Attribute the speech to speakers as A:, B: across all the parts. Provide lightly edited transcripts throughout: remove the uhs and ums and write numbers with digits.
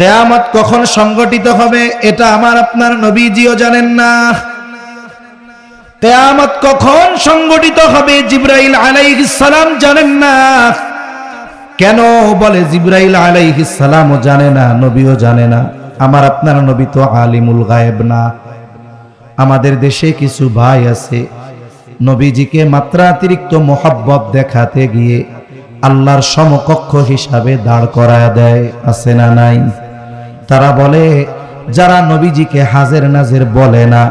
A: কিয়ামত কখন সংগঠিত হবে এটা আমার আপনার নবীজিও জানেন না। কিয়ামত কখন সংগঠিত হবে জিবরাইল আলাইহিস সালাম জানেন না। কেন বলে জিবরাইল আলাইহিস সালামও জানে না, নবীও জানে না? আমার আপনার নবী তো আলিমুল গায়েব না। আমাদের দেশে কিছু ভাই আছে নবীজিকে মাত্রাতিরিক্ত মোহাব্বত দেখাতে গিয়ে আল্লাহর সমকক্ষ হিসাবে দাঁড় করায় দেয়, আছে না নাই? তারা বলে যারা নবীজিকে হাজের নাজের বলে না,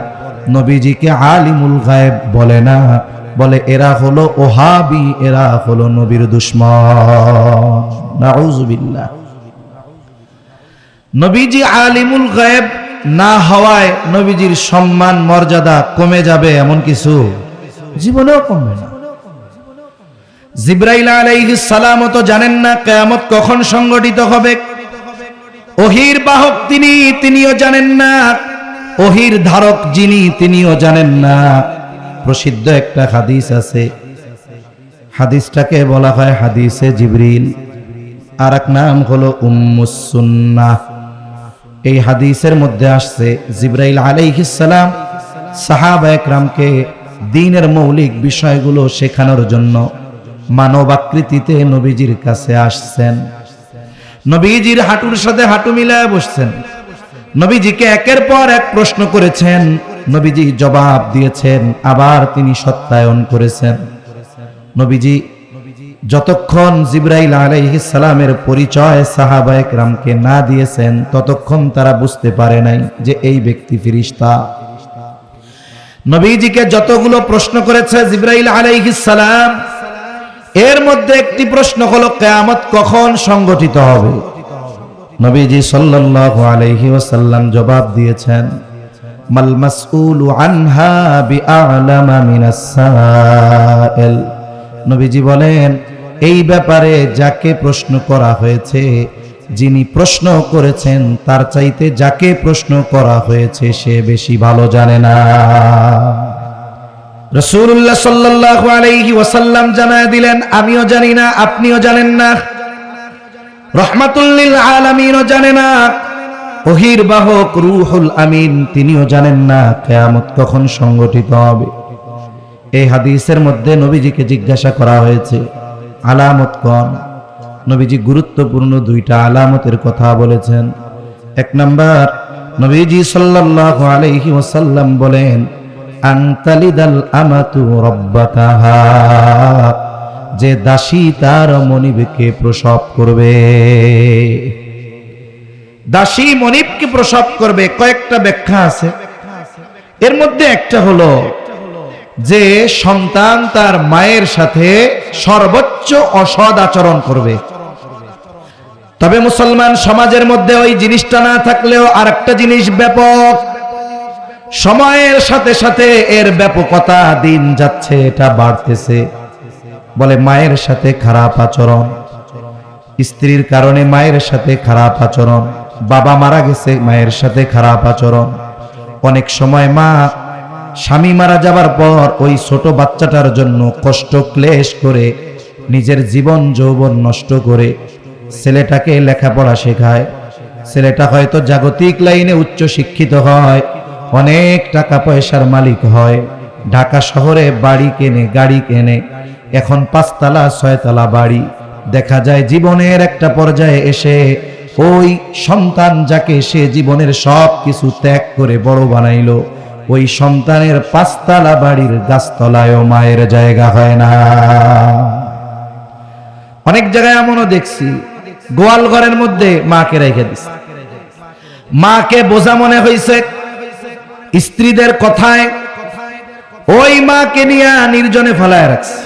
A: নবীজিকে আলিমুল গায়েব বলে না, বলে এরা হলো ওহাবি, এরা হলো নবীর দুশমন। নাউযুবিল্লাহ। নবীজি আলিমুল গায়েব না হওয়ায় নবীজির সম্মান মর্যাদা কমে যাবে এমন কিছু জীবনেও কমবে না। জিবরাইল আলাইহিস সালাম তো জানেন না কিয়ামত কখন সংগঠিত হবে। ওহীর বাহক তিনিও জানেন না। ওহীর ধারক যিনি তিনিও জানেন না। প্রসিদ্ধ একটা হাদিস আছে, হাদিসটাকে বলা হয় হাদিসে জিবরিল, আর এক নাম হলো উম্মুস সুন্নাহ। এই হাদিসের মধ্যে আসছে জিবরাইল আলাইহিস সালাম সাহাবা একরামকে দ্বীনের মৌলিক বিষয়গুলো শেখানোর জন্য মানবাকৃতিতে নবীজির কাছে আসছেন। নবীজির হাঁটুর সাথে হাঁটু মিলায় বসছেন। নবীজিকে একের পর এক প্রশ্ন করেছেন, নবীজি জবাব দিয়েছেন, আবার তিনি সত্যায়ন করেছেন। নবীজি যতক্ষণ জিবরাইল আলাইহিস সালামের পরিচয় সাহাবা একরামকে না দিয়েছেন ততক্ষণ তারা বুঝতে পারে নাই যে এই ব্যক্তি ফেরেশতা। নবীজিকে যতগুলো প্রশ্ন করেছে জিবরাইল আলাইহিস সালাম, এর মধ্যে একটি প্রশ্ন হলো কিয়ামত কখন সংগঠিত হবে। নবীজি সাল্লাল্লাহু আলাইহি ওয়াসাল্লাম জবাব দিয়েছেন, মাল মাসউলু আনহা বিআলামা মিনাস সাইল। নবীজি বলেন, এই ব্যাপারে যাকে প্রশ্ন করা হয়েছে, যিনি প্রশ্ন করেছেন তার চাইতে যাকে প্রশ্ন করা হয়েছে সে বেশি ভালো জানে না। রাসূলুল্লাহ সাল্লাল্লাহু আলাইহি ওয়াসাল্লাম জানায় দিলেন, আমিও জানি না, আপনিও জানেন না, রাহমাতুল লিল আলামিনও জানে না, ওহীর বাহক রূহুল আমিন তিনিও জানেন না কিয়ামত কখন সংগঠিত হবে। এই হাদিসের মধ্যে নবীজিকে জিজ্ঞাসা করা হয়েছে আলামত কোন। নবীজি গুরুত্বপূর্ণ দুইটা আলামতের কথা বলেছেন। এক নাম্বার, নবীজি সাল্লাল্লাহু আলাইহি ওয়াসাল্লাম বলেন, আনতালিদাল আমাতু রাব্বাতাহা, যে দাসী তার মনিবকে প্রসব করবে। দাসী মনিবকে প্রসব করবে, কয়েকটা ব্যাখ্যা আছে। এর মধ্যে একটা হলো যে সন্তান তার মায়ের সাথে সর্বোচ্চ অসৎ আচরণ করবে। তবে মুসলমান সমাজের মধ্যে ওই জিনিসটা না থাকলেও আরেকটা জিনিস ব্যাপক, সময়ের সাথে সাথে এর ব্যাপকতা দিন যাচ্ছে, এটা বাড়তেছে। বলে মায়ের সাথে খারাপ আচরণ, স্ত্রীর কারণে মায়ের সাথে খারাপ আচরণ, বাবা মারা গেছে মায়ের সাথে খারাপ আচরণ। অনেক সময় মা স্বামী মারা যাবার পর ওই ছোট বাচ্চাটার জন্য কষ্ট ক্লেশ করে নিজের জীবন যৌবন নষ্ট করে ছেলেটাকে লেখাপড়া শেখায়। ছেলেটা হয়তো জাগতিক লাইনে উচ্চ শিক্ষিত হয়, অনেক টাকা পয়সার মালিক হয়, ঢাকা শহরে বাড়ি কেনে, গাড়ি কেনে, এখন 5 তলা 6 তলা বাড়ি। দেখা যায় জীবনের একটা পর্যায়ে এসে ওই সন্তান যাকে সে জীবনের সব কিছু ত্যাগ করে বড় বানাইলো, ওই সন্তানের 5 তলা বাড়ির গাছতলায়ও মায়ের জায়গা হয় না। অনেক জায়গায় এমনও দেখছি গোয়াল ঘরের মধ্যে মাকে রেখে দিচ্ছে। মাকে বোঝা মনে হয়েছে স্ত্রীদের কথায়, ওই মাকে নিয়ে নির্জনে ফেলায় রাখছে।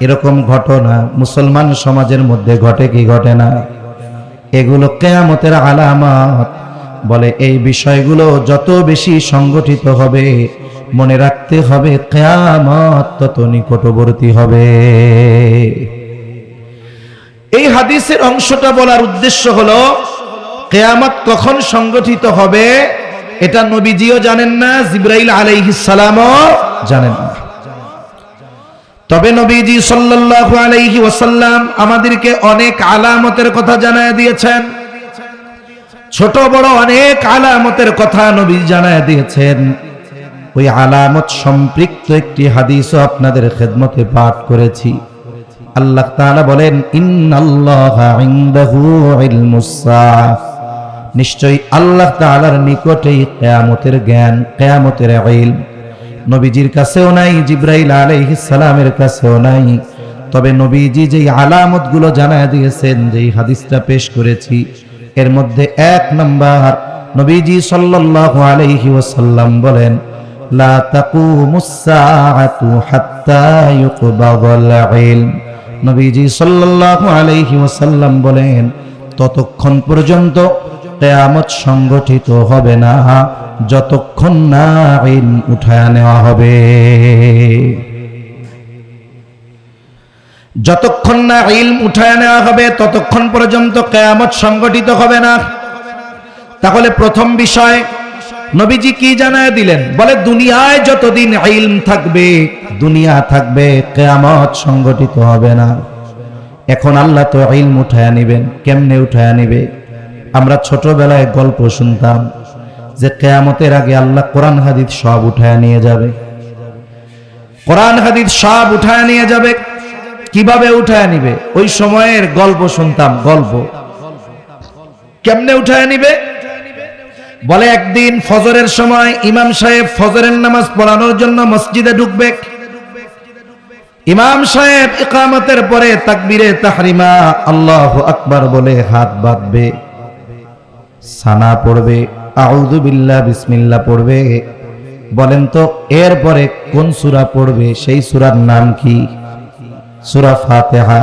A: এরকম ঘটনা মুসলমান সমাজের মধ্যে ঘটে কি ঘটে না? এগুলো কিয়ামতের আলামত। বলে এই বিষয়গুলো যত বেশি সংগঠিত হবে, মনে রাখতে হবে কিয়ামত তত নিকটবর্তী হবে। এই হাদিসের অংশটা বলার উদ্দেশ্য হলো কিয়ামত কখন সংগঠিত হবে এটা নবীজিও জানেন না, জিবরাইল আলাইহিস সালামও জানেন না। তবে নবীজি সাল্লাল্লাহু আলাইহি ওয়াসাল্লাম আমাদেরকে অনেক আলামতের কথা জানায় দিয়েছেন। ছোট বড় অনেক আলামতের কথা নবী জানায় দিয়েছেন। ওই আলামত সম্পৃক্ত একটি হাদিসও আপনাদের খেদমতে পাঠ করেছি। আল্লাহ তাআলা বলেন, ইন্নাল্লাহা ইনদাহু ইলমুস সাআহ, নিশ্চয়ই আল্লাহ তাআলার নিকটেই কিয়ামতের জ্ঞান, কিয়ামতের ইলম। নবীজির কাছেও নাই, জিবরাইল আলাইহিস সালামের কাছেও নাই। তবে নবীজি যেই আলামতগুলো জানায় দিয়েছেন, যেই হাদিসটা পেশ করেছি, এর মধ্যে এক নাম্বার নবীজি সাল্লাল্লাহু আলাইহি ওয়াসাল্লাম বলেন, লা তাকুমুস সাআতু হাত্তা ইউকবাদাল ইলম। নবীজি সাল্লাল্লাহু আলাইহি ওয়াসাল্লাম বলেন, ততক্ষণ পর্যন্ত কিয়ামত সংগঠিত হবে না যতক্ষণ না ইলম উঠায় নেওয়া হবে। যতক্ষণ না ইলম উঠায় নেওয়া হবে ততক্ষণ পর্যন্ত কিয়ামত সংগঠিত হবে না। তাহলে প্রথম বিষয় নবীজি কি জানায় দিলেন? বলে দুনিয়ায় যতদিন ইলম থাকবে, দুনিয়া থাকবে, কিয়ামত সংগঠিত হবে না। এখন আল্লাহ তো ইলম উঠায় নেবেন, কেমনে উঠায় নেবে? আমরা ছোটবেলায় গল্প শুনতাম যে কিয়ামতের আগে আল্লাহ কোরআন হাদিস সব উঠায় নিয়ে যাবে। কোরআন হাদিস সব উঠায় নিয়ে যাবে। কিভাবে উঠায় নিবে? ওই সময়ের গল্প শুনতাম, গল্প। কেমনে উঠায় নিবে? বলে একদিন ফজরের সময় ইমাম সাহেব ফজরের নামাজ পড়ানোর জন্য মসজিদে ঢুকবে। ইমাম সাহেব ইকামতের পরে তাকবীরে তাহরিমা আল্লাহু আকবার বলে হাত বাঁধবে, সানা পড়বে, আউযু বিল্লাহ বিসমিল্লাহ পড়বে। বলেন তো এরপরে কোন সূরা পড়বে? সেই সূরার নাম কি? সূরা ফাতিহা।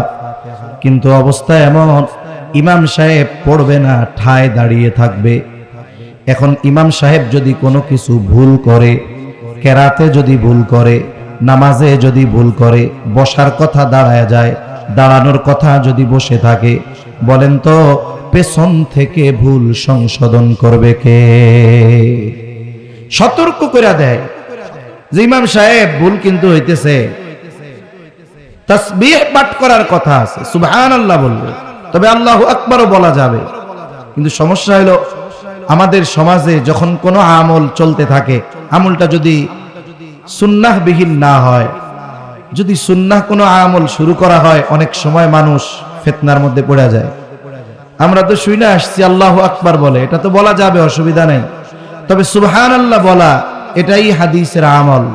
A: কিন্তু অবস্থা এমন, ইমাম সাহেব পড়বে না, ঠায় দাঁড়িয়ে থাকবে। এখন ইমাম সাহেব যদি কোনো কিছু ভুল করে, কেরাতে যদি ভুল করে, নামাজে যদি ভুল করে, বসার কথা দাঁড়ায় যায়, দাঁড়ানোর কথা যদি বসে থাকে, বলেন তো পেছন থেকে ভুল সংশোধন করবে কে? সতর্ক করে দেয় যে ইমাম সাহেব ভুল কিন্তু হইতেছে, তাসবিহ পাঠ করার কথা আছে, সুবহানাল্লাহ বলবে, তবে আল্লাহু আকবারও বলা যাবে। কিন্তু সমস্যা হলো আমাদের সমাজে যখন কোনো আমল চলতে থাকে, আমলটা যদি সুন্নাহ বিহীন না হয়, যদি সুন্নাহ কোনো আমল শুরু করা হয়, অনেক সময় মানুষ ফিতনার মধ্যে পড়ে যায়। আমরা তো শুনে আসছি আল্লাহু আকবার বলে, এটা তো বলা যাবে, অসুবিধা নেই। তবে সুবহানাল্লাহ বলা এটাই হাদিসের আমল।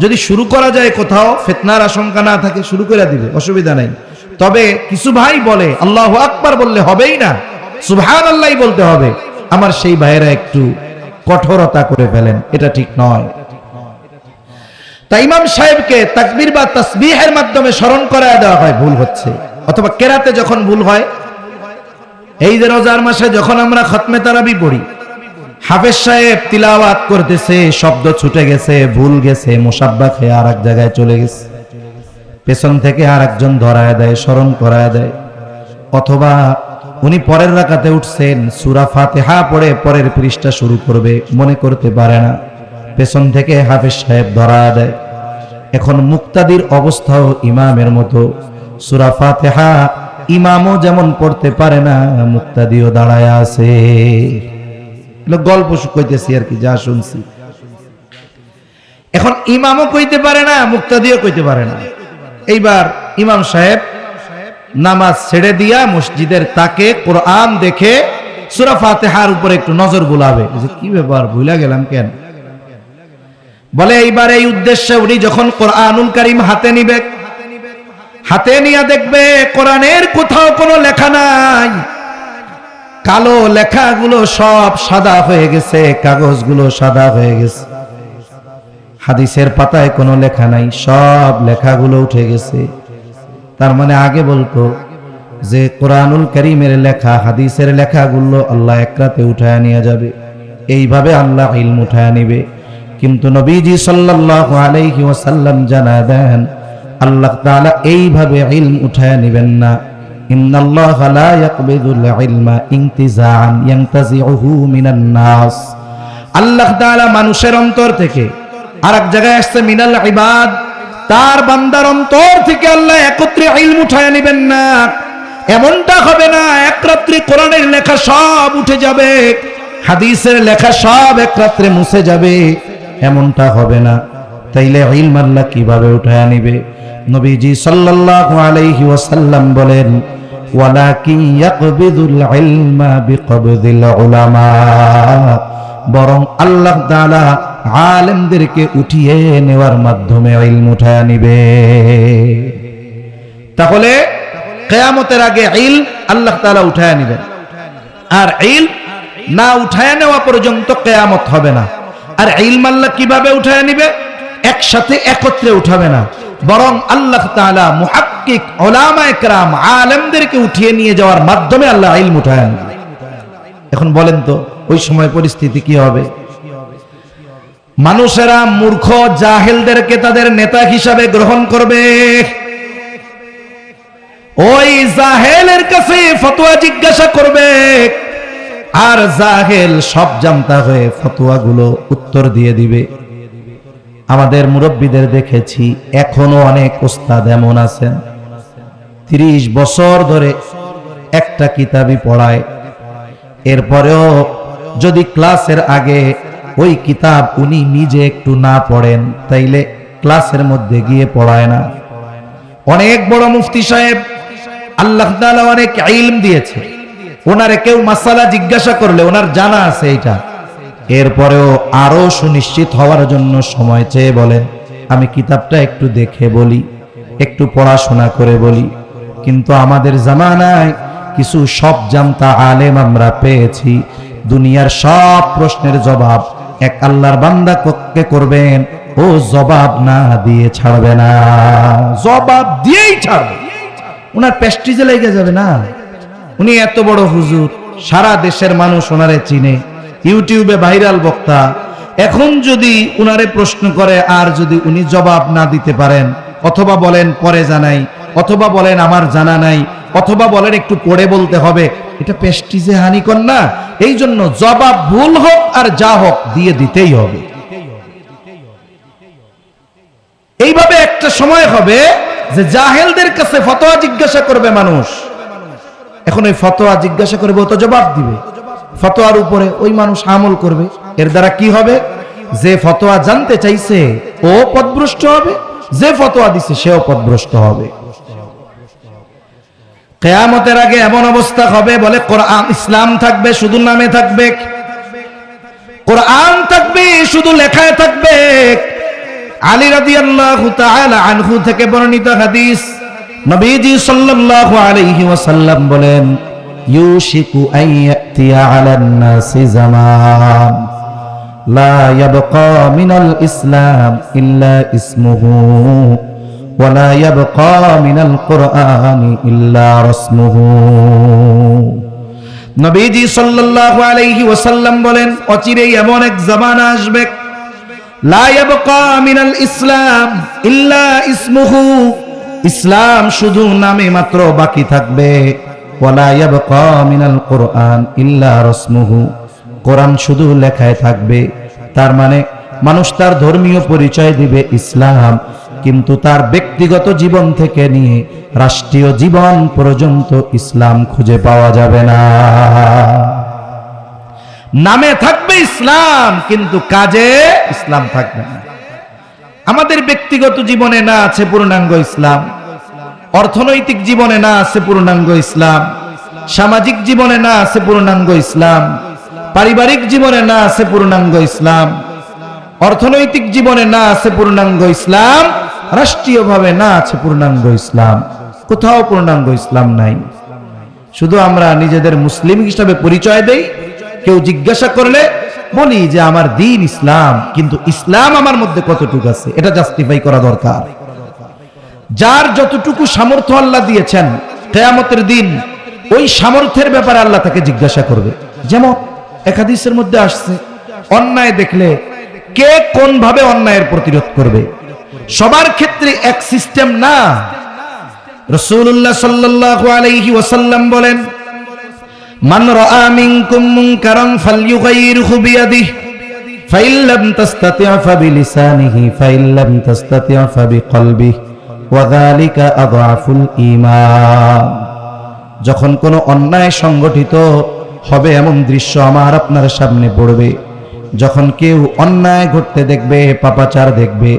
A: যদি শুরু করা যায় কোথাও, ফিতনার আশঙ্কা না থাকে, শুরু করে দিবে, অসুবিধা নেই। তবে কিছু ভাই বলে আল্লাহু আকবার বললে হবেই না, সুবহানাল্লাহই বলতে হবে। আমার সেই ভাইয়েরা একটু কঠোরতা করে ফেলেন, এটা ঠিক নয়। তাই ইমাম সাহেবকে তাকবীর বা তাসবিহের মাধ্যমে স্মরণ করায় দেওয়া হয় ভুল হচ্ছে, অথবা কেরাতে যখন ভুল হয়। এই যে রোজার মাসে যখন আমরা খতমে তারাবি পড়ি, হাফেজ সাহেব তিলাওয়াত করতেছে, শব্দ ছুটে গেছে, ভুল গেছে, মুসাব্বা খেয়ে আর এক জায়গায় চলে গেছে, পেছন থেকে আর একজন ধরায় দেয়, স্মরণ করায় দেয়। অথবা উনি পরের রাকাতে উঠছেন, সূরা ফাতিহা পড়ে পরের পৃষ্ঠা শুরু করবে, মনে করতে পারে না, পেছন থেকে হাফেজ সাহেব ধরায় দেয়। এখন মুক্তাদির অবস্থাও ইমামের মতো, সূরা ফাতিহা ইমামও যেমন পড়তে পারে না, মুক্তাদিও দাঁড়ায় আছে। গল্প কইতেছি আর কি, যা শুনছি। এখন ইমামও কইতে পারে না, মুক্তাদিও কইতে পারে না। এইবার ইমাম সাহেব নামাজ ছেড়ে দিয়া মসজিদের তাকে কোরআন দেখে সূরা ফাতিহার উপরে একটু নজর বুলাবে, যে কি ব্যাপার, ভুলা গেলাম কেন। বলে এইবার এই উদ্দেশ্যে উনি যখন কোরআনুল কারীম হাতে নিবে, হাতে নিয়ে দেখবে কোরআনের কোথাও কোনো লেখা নাই, কালো লেখাগুলো সব সাদা হয়ে গেছে, কাগজগুলো সাদা হয়ে গেছে। হাদিসের পাতায় কোনো লেখা নাই, সব লেখাগুলো উঠে গেছে। তার মানে আগে বলতো যে কোরআনুল কারীমের লেখা, হাদিসের লেখাগুলো আল্লাহ এক রাতে উঠায় নিয়ে যাবে, এইভাবে আল্লাহ ইলম উঠায় নিবে। কিন্তু নবীজি সাল্লাল্লাহু আলাইহি ওয়াসাল্লাম জানায় দেন, আল্লাহ তাআলা এইভাবে ইলম উঠায় নেবেন না। ইন্নাল্লাহা লা ইয়াকবিদুল ইলমা ইনতিজাআন ইয়ানতাজিউহু মিনান নাস। আল্লাহ তাআলা মানুষের অন্তর থেকে, আরেক জায়গায় আসছে মিনাল ইবাদ, তার বান্দার অন্তর থেকে আল্লাহ একত্রে ইলম উঠায় নেবেন না। এমনটা হবে না এক রাত্রে কোরআনের লেখা সব উঠে যাবে, হাদিসের লেখা সব এক রাত্রে মুছে যাবে, এমনটা হবে না। তাইলে ইলম আল্লাহ কিভাবে উঠায় নিবে? নবীজি সাল্লাল্লাহু আলাইহি ওয়াসাল্লাম বলেন, ওয়ালাকিন ইয়াকবিদুল ইলমা বিকবদিল উলামা, বরং আল্লাহ তাআলা আলেমদেরকে উঠিয়ে নেওয়ার মাধ্যমে ইলম উঠায় নিবে। তাহলে কিয়ামতের আগে ইলম আল্লাহ তাআলা উঠায় নেবেন, আর ইলম না উঠায় নেওয়া পর্যন্ত কিয়ামত হবে না। আর ইলম আল্লাহ কিভাবে উঠায় নিবে? একসাথে একত্রে উঠাবে না, বরং আল্লাহ তাআলা মুহাক্কিক উলামায়ে কেরাম আলেমদেরকে উঠিয়ে নিয়ে যাওয়ার মাধ্যমে আল্লাহ ইলম উঠায় নেবে। এখন বলেন তো ওই সময় পরিস্থিতি কি হবে? মানুষেরা মূর্খ জাহেলদেরকে তাদের নেতা হিসাবে গ্রহণ করবে, ওই জাহেলের কাছে ফতোয়া জিজ্ঞাসা করবে, আর জাহেল সব জানতা হয়ে ফতোয়াগুলো উত্তর দিয়ে দিবে। আমাদের মুরব্বীদের দেখেছি এখনো অনেক ওস্তাদ এমন আছেন 30 বছর ধরে একটা কিতাবই পড়ায়, এরপরেও যদি ক্লাসের আগে ওই কিতাব উনি নিজে একটু না পড়েন তাইলে ক্লাসের মধ্যে গিয়ে পড়ায় না। অনেক বড় মুফতি সাহেব, আল্লাহ তাআলা অনেক ইলম দিয়েছে, ওনারে কেউ মাসালা জিজ্ঞাসা করলে ওনার জানা আছে এটা, এরপরেও আরো সুনিশ্চিত হওয়ার জন্য সময় চেয়ে বলেন আমি কিতাবটা একটু দেখে বলি, একটু পড়াশোনা করে বলি। কিন্তু আমাদের জামানায় কিছু সব জানতা আলেম আমরা পেয়েছি, দুনিয়ার সব প্রশ্নের জবাব এক আল্লাহর বান্দা কে করবেন, ও জবাব না দিয়ে ছাড়বে না, জবাব দিয়েই ছাড়বে। ওনার প্রেস্টিজে লেগে যাবে না, উনি এত বড় হুজুর, সারা দেশের মানুষ ওনারে চিনে, ইউটিউবে ভাইরাল বক্তা। এখন যদি উনারে প্রশ্ন করে আর যদি উনি জবাব না দিতে পারেন, অথবা বলেন পরে জানাই, অথবা বলেন আমার জানা নাই, অথবা বলেন একটু পড়ে বলতে হবে, এটা প্রেস্টিজে হানিকর না? এই জন্য জবাব ভুল হোক আর যা হোক দিয়ে দিতেই হবে। এইভাবে একটা সময় হবে যে জাহেলদের কাছে ফতোয়া জিজ্ঞাসা করবে মানুষ, এখন ওই ফতোয়া জিজ্ঞাসা করবে, ও তো জবাব দিবে, ফতোয়ার উপরে ওই মানুষ আমল করবে। এর দ্বারা কি হবে? যে ফতোয়া জানতে চাইছে ও পথভ্রষ্ট হবে, যে ফতোয়া দিছে সেও পথভ্রষ্ট হবে। কিয়ামতের আগে এমন অবস্থা হবে, বলে কোরআন ইসলাম থাকবে শুধু নামে থাকবে, কোরআন থাকবে শুধু লেখায় থাকবে। আলী রাদিয়াল্লাহু তাআলা আনহু থেকে বর্ণিত হাদিস, নবীজি সাল্লাল্লাহু আলাইহি ওয়াসাল্লাম বলেন, ইউশিকু আন ইয়াতিয়া আলান নাসি জামান লা ইয়াবকা মিনাল ইসলাম ইল্লা ইসমুহু ওয়া লা ইয়াবকা মিনাল কুরআনি ইল্লা রাসমুহু। নবীজি সাল্লাল্লাহু আলাইহি ওয়াসাল্লাম বলেন, অচিরেই এমন এক জামানা আসবে, লা ইয়াবকা মিনাল ইসলাম ইল্লা ইসমুহু, ইসলাম শুধু নামে মাত্র বাকি থাকবে, ওয়ালা ইয়াবকা মিনাল কুরআন ইল্লা রাসমুহু, কোরআন শুধু লেখায় থাকবে। তার মানে মানুষ তার ধর্মীয় পরিচয় দিবে ইসলাম, কিন্তু তার ব্যক্তিগত জীবন থেকে নিয়ে রাষ্ট্রীয় জীবন পর্যন্ত ইসলাম খুঁজে পাওয়া যাবে না। নামে থাকবে ইসলাম কিন্তু কাজে ইসলাম থাকবে না। আমাদের ব্যক্তিগত জীবনে না আছে পূর্ণাঙ্গ ইসলাম, অর্থনৈতিক জীবনে না আছে পূর্ণাঙ্গ ইসলাম, সামাজিক জীবনে না আছে পূর্ণাঙ্গ ইসলাম, পারিবারিক জীবনে না আছে পূর্ণাঙ্গ ইসলাম, অর্থনৈতিক জীবনে না আছে পূর্ণাঙ্গ ইসলাম, রাষ্ট্রীয়ভাবে না আছে পূর্ণাঙ্গ ইসলাম, কোথাও পূর্ণাঙ্গ ইসলাম নাই। শুধু আমরা নিজেদের মুসলিম হিসাবে পরিচয় দেই, কেউ জিজ্ঞাসা করলে বলি যে আমার দ্বীন ইসলাম, কিন্তু ইসলাম আমার মধ্যে কতটুকু আছে এটা জাস্টিফাই করা দরকার। যার যতটুকু সামর্থ্য আল্লাহ দিয়েছেন, কিয়ামতের দিন ওই সামর্থ্যের ব্যাপারে আল্লাহ তাকে জিজ্ঞাসা করবে। যেমন এক হাদিসের মধ্যে আসছে, অন্যায় দেখলে কে কোন ভাবে অন্যায়ের প্রতিরোধ করবে, সবার ক্ষেত্রে এক সিস্টেম না। রাসূলুল্লাহ সাল্লাল্লাহু আলাইহি ওয়াসাল্লাম বলেন, মান রাআ মিনকুম মুনকারান ফালইয়ুগাইয়িরহু বিয়াদিহি ফাইন লাম তাসতাতি' ফাবিলিসানিহি ফাইন লাম তাসতাতি' ফাবিকলবিহি ওয়া যালিকা আযআফুল ঈমান। যখন কোনো অন্যায় সংগঠিত হবে এমন দৃশ্য আমার আপনার সামনে পড়বে, যখন কেউ অন্যায় ঘটতে দেখবে, পাপাচার দেখবে,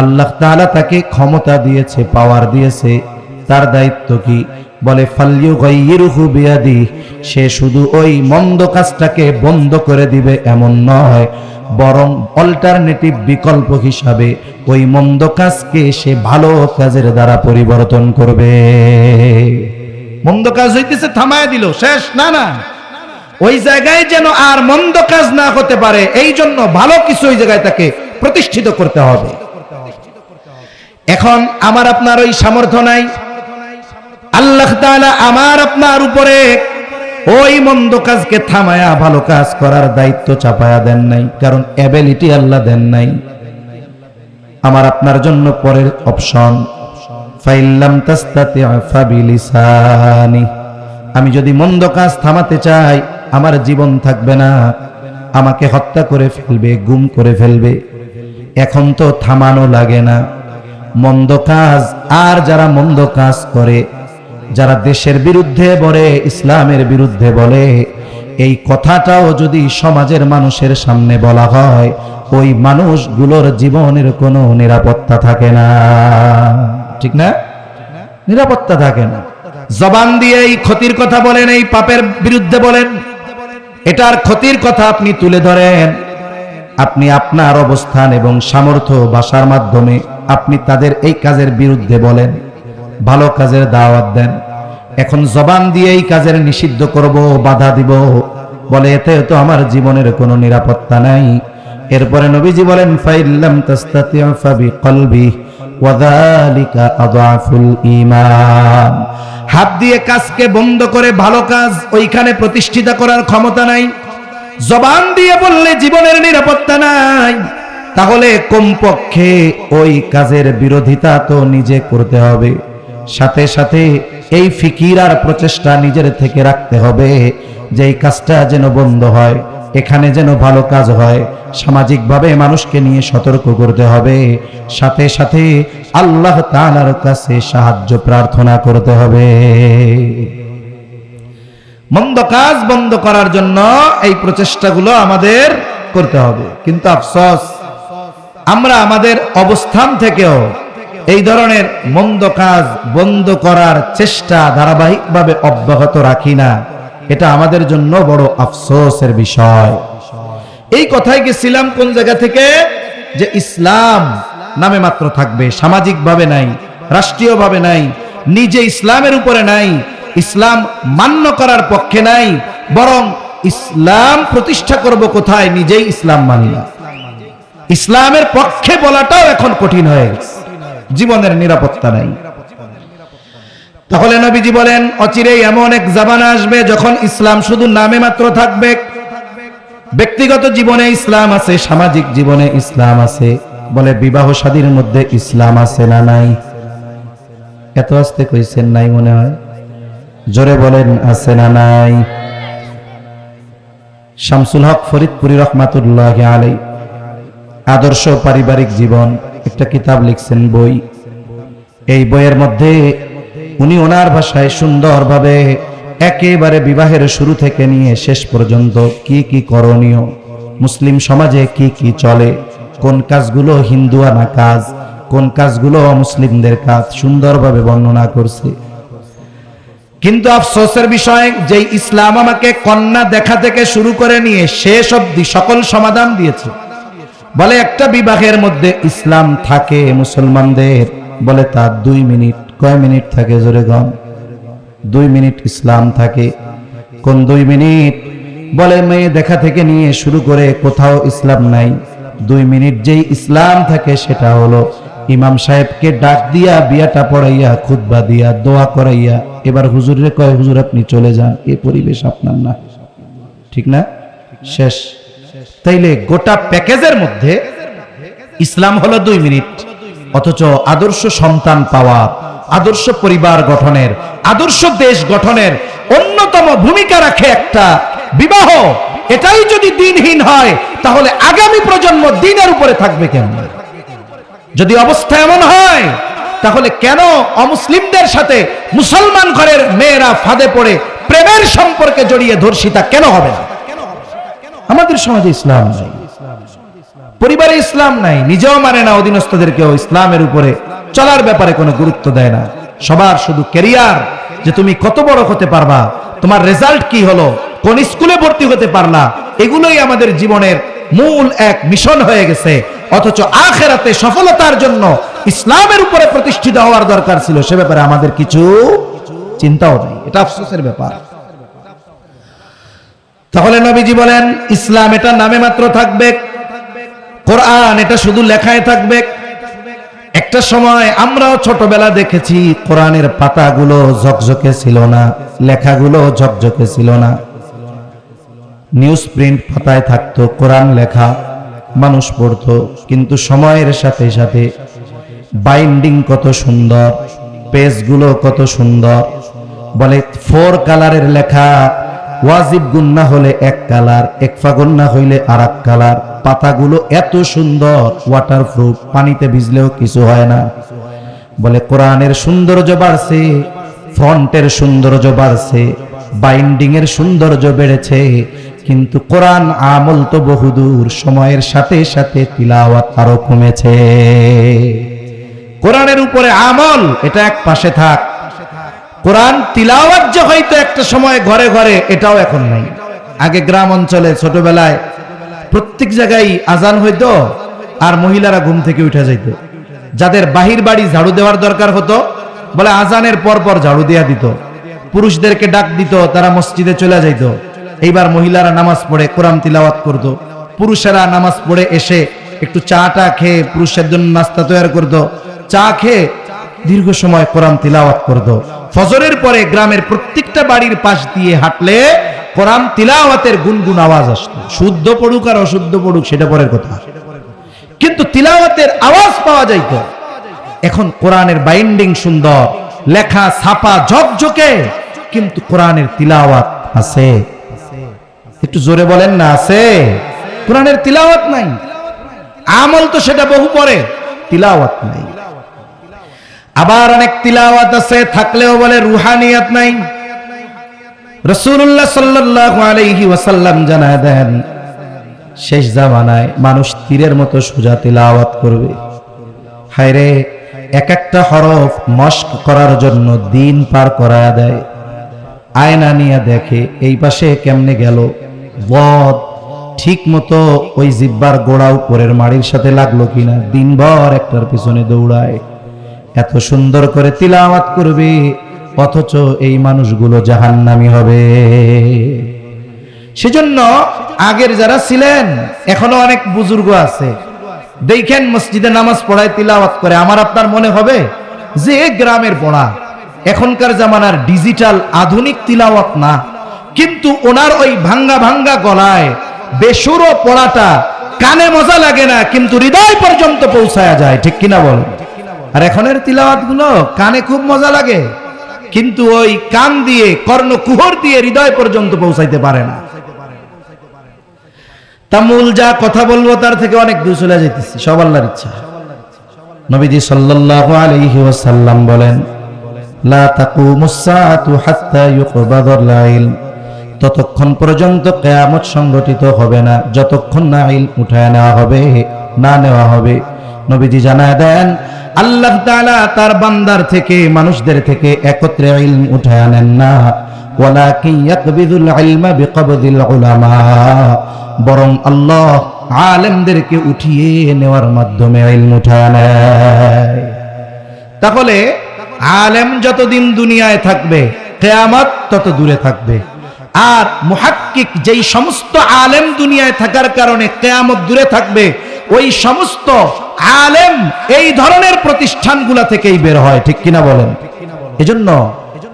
A: আল্লাহ তাআলা তাকে ক্ষমতা দিয়েছে, পাওয়ার দিয়েছে, তার দায়িত্ব কি? বলে ফালইয়ুগাইয়িরহু বিয়াদিহি, সে শুধু ওই মন্দ কাজটাকে বন্ধ করে দিবে এমন নয়, বরং অল্টারনেটিভ বিকল্প হিসাবে ওই মন্দ কাজকে সে ভালো কাজের দ্বারা পরিবর্তন করবে। মন্দ কাজ হইতেছে থামায় দিল, শেষ না, না, ওই জায়গায় যেন আর মন্দ কাজ না হতে পারে, এই জন্য ভালো কিছু ওই জায়গায় তাকে প্রতিষ্ঠিত করতে হবে। এখন আমার আপনার ওই সামর্থ্য নাই, আল্লাহ তাআলা আমার আপনার উপরে ওই মন্দ কাজকে থামায়া ভালো কাজ করার দায়িত্ব চাপায়া দেন নাই, কারণ এবিলিটি আল্লাহ দেন নাই। আমার আপনার জন্য পরের অপশন, ফাইল্লাম তাস্তাতি' ফাবিলিসানি, আমি যদি মন্দ কাজ থামাতে চাই, আমার জীবন থাকবে না, আমাকে হত্যা করে ফেলবে, গুম করে ফেলবে। এখন তো থামানো লাগে না মন্দ কাজ। আর যারা মন্দ কাজ করে, যারা দেশের বিরুদ্ধে বলে, ইসলামের বিরুদ্ধে বলে, এই কথাটাও যদি সমাজের মানুষের সামনে বলা হয়, ওই মানুষগুলোর জীবনের কোনো নিরাপত্তা থাকে না, ঠিক না? নিরাপত্তা থাকে না। জবান দিয়ে এই ক্ষতির কথা বলেন, এই পাপের বিরুদ্ধে বলেন, এটার ক্ষতির কথা আপনি তুলে ধরেন, আপনি আপনার অবস্থান এবং সামর্থ্য ভাষার মাধ্যমে আপনি তাদের এই কাজের বিরুদ্ধে বলেন, ভালো কাজের দাওয়াত দেন। এখন জবান দিয়ে এই কাজের নিষিদ্ধ করব, বাধা দিব, বলে এতে তো আমার জীবনের কোনো নিরাপত্তা নাই। এরপরে নবীজি বলেন ফাইল্লাম তাস্তাতি' ফাবিকলবি ওয়াযালিকা আযআফুল ঈমান, হাত দিয়ে কাজকে বন্ধ করে ভালো কাজ ওইখানে প্রতিষ্ঠিত করার ক্ষমতা নাই। জবান দিয়ে বললে জীবনের নিরাপত্তা নাই, তাহলে কমপক্ষে ওই কাজের বিরোধিতা তো নিজে করতে হবে, সাথে সাথে এই ফিকির আর প্রচেষ্টা নিজের থেকে রাখতে হবে যে এই কাজটা যেন বন্ধ হয়, এখানে যেন ভালো কাজ হয়। সামাজিকভাবে মানুষকে নিয়ে সতর্ক করতে হবে, সাথে সাথে আল্লাহ তাআলার কাছে সাহায্য প্রার্থনা করতে হবে। মন্দ কাজ বন্ধ করার জন্য এই প্রচেষ্টাগুলো আমাদের করতে হবে। কিন্তু আফসোস, আমরা আমাদের অবস্থান থেকেও এই ধরনের মন্দ কাজ বন্ধ করার চেষ্টা ধারাবাহিকভাবে অব্যাহত রাখি না। এটা আমাদের জন্য বড় আফসোসের বিষয়। এই কথাই গেছিলাম কোন জায়গা থেকে, যে ইসলাম নামে মাত্র থাকবে, সামাজিকভাবে নাই, রাষ্ট্রীয়ভাবে নাই, নিজে ইসলামের উপরে নাই, ইসলাম মান্য করার পক্ষে নাই, বরং ইসলাম প্রতিষ্ঠা করব কোথায়, নিজেই ইসলাম মানি না। ইসলামের পক্ষে বলাটাও এখন কঠিন হয়ে গেছে, জীবনের নিরাপত্তা নাই। তাহলে নবীজি বলেন অচিরেই এমন এক জামানা আসবে যখন ইসলাম শুধু নামে মাত্র থাকবে। ব্যক্তিগত জীবনে ইসলাম আছে, সামাজিক জীবনে ইসলাম আছে। বলে বিবাহ শাদীর মধ্যে ইসলাম আছে না নাই? এত আস্তে কইছেন নাই মনে হয়, জোরে বলেন আছে না নাই? শামসুল হক ফরিদপুরি রহমাতুল্লাহি আলাইহি আদর্শ পারিবারিক জীবন একটা কিতাব লিখছেন, বই। এই বইয়ের মধ্যে উনি ওনার ভাষায় সুন্দরভাবে একেবারে বিবাহের শুরু থেকে নিয়ে শেষ পর্যন্ত কি কি করণীয়, মুসলিম সমাজে কি কি চলে, কোন কাজগুলো হিন্দুয়ানা কাজ, কোন কাজগুলো মুসলিমদের কাজ, সুন্দরভাবে বর্ণনা করছে। কিন্তু আফসোসের বিষয়, যে ইসলাম আমাকে কন্যা দেখা থেকে শুরু করে নিয়ে শেষ অবধি সকল সমাধান দিয়েছে। বলে একটা বিবাহের মধ্যে ইসলাম থাকে মুসলমানদের, বলে তার 2 মিনিট। কয় মিনিট থাকে জোরে গণ? 2 মিনিট ইসলাম থাকে। কোন 2 মিনিট? বলে মেয়ে দেখা থেকে নিয়ে শুরু করে কোথাও ইসলাম নাই। 2 মিনিট যেই ইসলাম থাকে সেটা হলো ইমাম সাহেবকে ডাক দিয়া বিয়াটা পড়াইয়া খুতবা দিয়া দোয়া করাইয়া এবার হুজুরে কয় হুজুর আপনি চলে যান, এই পরিবেশ আপনার না, ঠিক না? শেষ। তাইলে গোটা প্যাকেজের মধ্যে ইসলাম হলো 2 মিনিট, অথচ আদর্শ সন্তান পাওয়া, আদর্শ পরিবার গঠনের, আদর্শ দেশ গঠনের অন্যতম ভূমিকা রাখে একটা বিবাহ। এটাই যদি দিনহীন হয় তাহলে আগামী প্রজন্ম দিনের উপরে থাকবে কেমন? যদি অবস্থা এমন হয় তাহলে কেন অমুসলিমদের সাথে মুসলমান ঘরের মেয়েরা ফাঁদে পড়ে প্রেমের সম্পর্কে জড়িয়ে ধর্ষিতা কেন হবে না? আমাদের সমাজে ইসলাম নাই, পরিবারে ইসলাম নাই, নিজেও মানে না, অধীনস্থদেরকেও ইসলামের উপরে চলার ব্যাপারে কোনো গুরুত্ব দেয় না। সবার শুধু ক্যারিয়ার, যে তুমি কত বড় হতে পারবা, তোমার রেজাল্ট কি হলো, কোন স্কুলে ভর্তি হতে পারলা, এগুলোই আমাদের জীবনের মূল এক মিশন হয়ে গেছে। অথচ আখিরাতে সফলতার জন্য ইসলামের উপরে প্রতিষ্ঠিত হওয়ার দরকার ছিল, সে ব্যাপারে আমাদের কিছু চিন্তাও নেই। এটা আফসোসের ব্যাপার। তাহলে নবীজি বলেন ইসলাম এটা নামে মাত্র থাকবে, কোরআন এটা শুধু লেখায় থাকবে। একটা সময় আমরাও ছোটবেলা দেখেছি কোরআনের পাতাগুলো ঝকঝকে ছিল না, লেখাগুলো ঝকঝকে ছিল না, নিউজ প্রিন্ট পাতায় থাকতো কোরআন লেখা, মানুষ পড়তো। কিন্তু সময়ের সাথে সাথে বাইন্ডিং কত সুন্দর, পেজগুলো কত সুন্দর, বলে 4 কালারের লেখা, ওয়াজিব গুন্না হলে 1 কালার, একফা গুন্না হইলে আরেক কালার, পাতাগুলো এত সুন্দর, ওয়াটারপ্রুফ, পানিতে ভিজলেও কিছু হয় না। বলে কোরআনের সৌন্দর্য বাড়ছে, ফন্টের সৌন্দর্য বাড়ছে, বাইন্ডিং এর সৌন্দর্য বেড়েছে, কিন্তু কোরআন আমল তো বহুদূর, সময়ের সাথে সাথে তিলাওয়াত আরো কমেছে। কোরআনের উপরে আমল এটা এক পাশে থাক, কোরআন তিলাওয়াত যে হয়তো একটা সময় ঘরে ঘরে, এটাও এখন নাই। আগে গ্রাম অঞ্চলে ছোটবেলায় প্রত্যেক জায়গায় আজান হইতো আর মহিলারা ঘুম থেকে উঠে যাইত। যাদের বাহির বাড়ি ঝাড়ু দেওয়ার দরকার হতো, বলে আজানের পর পর ঝাড়ু দিয়া দিত, পুরুষদেরকে ডাক দিত, তারা মসজিদে চলে যাইত। এইবার মহিলারা নামাজ পড়ে কোরআন তিলাওয়াত করত, পুরুষেরা নামাজ পড়ে এসে একটু চাটা খেয়ে পুরুষের জন্য নাস্তা তৈরি করত, চা খেয়ে দীর্ঘ সময় কোরআন তিলাওয়াত করত। ফজরের পরে গ্রামের প্রত্যেকটা বাড়ির পাশ দিয়ে হাঁটলে কোরআন তিলাওয়াতের গুনগুন আওয়াজ আসতো। শুদ্ধ পড়ুক আর অশুদ্ধ পড়ুক সেটা পরের কথা, কিন্তু তিলাওয়াতের আওয়াজ পাওয়া যাইত। এখন কোরআনের বাইন্ডিং সুন্দর, লেখা ছাপা ঝকঝকে, কিন্তু কোরআনের তিলাওয়াত আছে? একটু জোরে বলেন না, আছে? কোরআনের তিলাওয়াত নাই। আমল তো সেটা বহু পরে, তিলাওয়াত নাই। আবার অনেক তিলাওয়াত আছে, থাকলেও বলে রুহানিয়াত নাই। রাসূলুল্লাহ সাল্লাল্লাহু আলাইহি ওয়াসাল্লাম জানায় দেন, শেষ জামানায় মানুষ তীরের মতো সোজা তিলাওয়াত করবে। হায়রে, এক একটা হরফ মশক করার জন্য দিন পার করা দেয়। আয়না নিয়ে দেখে এই পাশে কেমনে গেল, বদ ঠিক মতো ওই জিব্বার গোড়া উপরের মাড়ির সাথে লাগলো কিনা, দিনভর একটার পিছনে দৌড়ায়। এত সুন্দর করে তিলাওয়াত করবে, অথচ এই মানুষগুলো জাহান্নামী হবে। সেজন্য আগের যারা ছিলেন, এখনো অনেক বুজুর্গ আছে, দেখেন মসজিদে নামাজ পড়ায় তিলাওয়াত করে, আমার আপনার মনে হবে যে গ্রামের পড়া, এখনকার জামানার ডিজিটাল আধুনিক তিলাওয়াত না, কিন্তু ওনার ওই ভাঙ্গা ভাঙ্গা গলায় বেসুরো পড়াটা কানে মজা লাগে না, কিন্তু হৃদয় পর্যন্ত পৌঁছায়া যায়। ঠিক কিনা বলেন? আর এখনের তিলাওয়াত গুলো কানে খুব মজা লাগে, কিন্তু ওই কান দিয়ে, কর্ণকুহর দিয়ে হৃদয় পর্যন্ত পৌঁছাইতে পারে না। তা মূল যা কথা বলবো তার থেকে অনেক দূর চলে যাইতেছি, সব আল্লাহর ইচ্ছা। নবীজি সাল্লাল্লাহু আলাইহি ওয়াসাল্লাম বলেন, লা তাকুমুস সাআতু হাত্তা ইউকবাদাল ইলম, ততক্ষণ পর্যন্ত কিয়ামত সংগঠিত হবে না যতক্ষণ না ইলম উঠায় নেওয়া হবে, না নেওয়া হবে। নবীজি জানায় দেন, আল্লাহ তাআলা তার বান্দার থেকে, মানুষদের থেকে একত্রে ইলম উঠায় নেন না, ওয়ালাকিন ইয়াকবিদুল ইলমা বিকবদিল উলামা, বরং আল্লাহ আলেমদেরকে উঠিয়ে নেওয়ার মাধ্যমে ইলম উঠায় নেয়। তাহলে আলেম যতদিন দুনিয়ায় থাকবে, কিয়ামত তত দূরে থাকবে। আর মুহাক্কিক যেই সমস্ত আলেম দুনিয়ায় থাকার কারণে কিয়ামত দূরে থাকবে, ওই সমস্ত আলেম এই ধরনের প্রতিষ্ঠানগুলা থেকেই বের হয়। ঠিক কিনা বলেন? এজন্য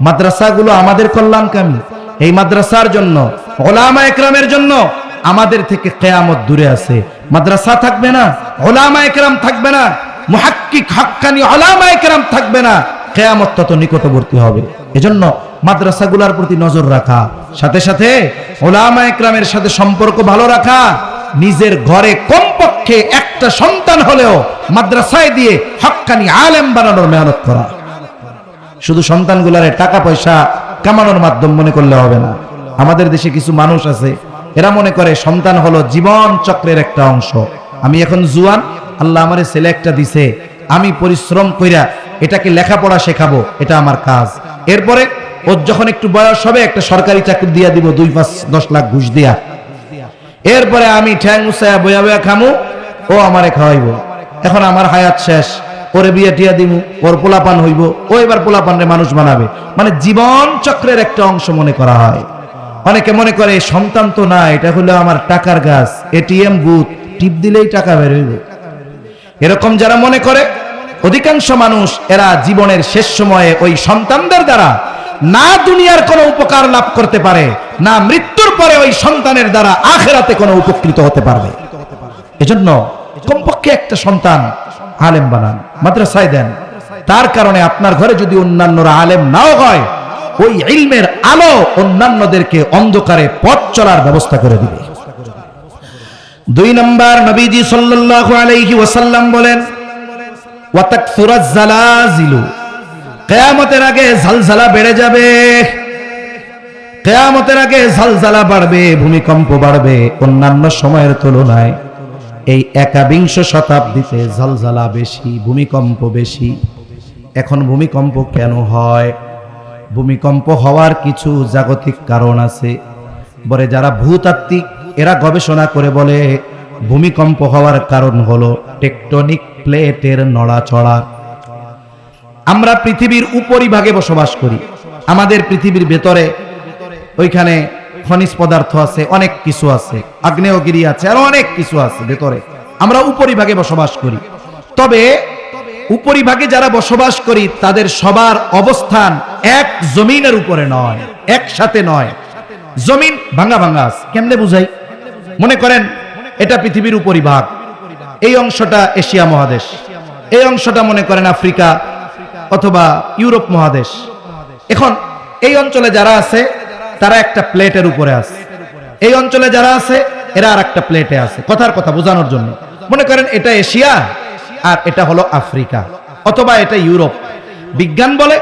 A: মাদ্রাসাগুলো আমাদের কল্যাণকামী। এই মাদ্রাসার জন্য, উলামা একরামের জন্য আমাদের থেকে কিয়ামত দূরে আছে। মাদ্রাসা থাকবে না, উলামা একরাম থাকবে না, মুহাক্কিক হাক্কানি উলামা একরাম থাকবে না, কিয়ামত তত নিকটবর্তী হবে। এজন্য মাদ্রাসাগুলোর প্রতি নজর রাখা, সাথে সাথে উলামা একরামের সাথে সম্পর্ক ভালো রাখা, নিজের ঘরে কমপক্ষে একটা সন্তান হলেও মাদ্রাসায় দিয়ে হক্কানি আলেম বানানোর মেহনত করা। শুধু সন্তানগুলারে টাকা পয়সা কামানোর মাধ্যম মনে করলে হবে না। আমাদের দেশে কিছু মানুষ আছে, এরা মনে করে সন্তান হলো জীবন চক্রের একটা অংশ। আমি এখন জুয়ান, আল্লাহ আমারে ছেলে একটা দিছে, আমি পরিশ্রম কইরা এটাকে লেখাপড়া শেখাবো, এটা আমার কাজ। এরপরে ওর যখন একটু বয়স হবে একটা সরকারি চাকরি দিয়া দিব 2-5-10 লাখ ঘুষ দিয়া, এরপরে আমি ঠ্যাং উঁচায়া বয়া বয়া খামু, ও আমারে খাওয়াইবো। এখন আমার হায়াত শেষ, ওরে বিয়ে টিয়া দিব, ওর পোলাপান হইব, ও এবার পোলাপানরে মানুষ বানাবে। মানে জীবন চক্রের একটা অংশ মনে করা হয়। অনেকে মনে করে সন্তান তো না, এটা হলো আমার টাকার গাছ, এটিএম বুথ, টিপ দিলেই টাকা বের হইব। এরকম যারা মনে করে, অধিকাংশ মানুষ এরা জীবনের শেষ সময়ে ওই সন্তানদের দ্বারা না দুনিয়ার কোনো উপকার লাভ করতে পারে, না মৃত্যুর পরে ওই সন্তানের দ্বারা আখিরাতে কোনো উপকৃত হতে পারবে। এজন্য কমপক্ষে একটা সন্তান আলেম বানান, মাদ্রাসায় দেন। তার কারণে আপনার ঘরে যদি অন্যান্যরা আলেম নাও হয়, ওই ইলমের আলো অন্যান্যদেরকে অন্ধকারে পথ চলার ব্যবস্থা করে দিবে। 2 নম্বর, নবীজি সাল্লাল্লাহু আলাইহি ওয়াসাল্লাম বলেন, ওয়া তাকসুরাজ জালাজিলু, কিয়ামতের আগে ঝলঝলা বেড়ে যাবে। কিয়ামতের আগে ঝলঝলা বাড়বে, ভূমিকম্প বাড়বে অন্যান্য সময়ের তুলনায়। এই 21 শতাব্দীতে ঝলঝলা বেশি, ভূমিকম্প বেশি। এখন ভূমিকম্প কেন হয়? ভূমিকম্প হওয়ার কিছু জাগতিক কারণ আছে। বলে যারা ভূতাত্ত্বিক এরা গবেষণা করে বলে ভূমিকম্প হওয়ার কারণ হলো টেকটনিক প্লেটের নড়াচড়া। আমরা পৃথিবীর উপরিভাগে বসবাস করি। আমাদের পৃথিবীর ভেতরে ওইখানে খনিজ পদার্থ আছে, অনেক কিছু আছে, আগ্নেয়গিরি আছে, আর অনেক কিছু আছে ভেতরে। আমরা উপরিভাগে বসবাস করি। তবে উপরিভাগে যারা বসবাস করি তাদের সবার অবস্থান এক জমিনের উপরে নয়, একসাথে নয়। জমিন ভাঙা ভাঙা আছে। কেমনে বুঝাই? মনে করেন এটা পৃথিবীর উপরিভাগ, এই অংশটা এশিয়া মহাদেশ, এই অংশটা মনে করেন আফ্রিকা অথবা ইউরোপ মহাদেশ। এখন এই অঞ্চলে যারা আছে তারা একটা প্লেটের উপরে আছে, এই অঞ্চলে যারা আছে এরা আর একটা প্লেটে আছে। কথার কথা বোঝানোর জন্য মনে করেন এটা এশিয়া আর এটা হলো আফ্রিকা অথবা এটা ইউরোপ। বিজ্ঞান বলে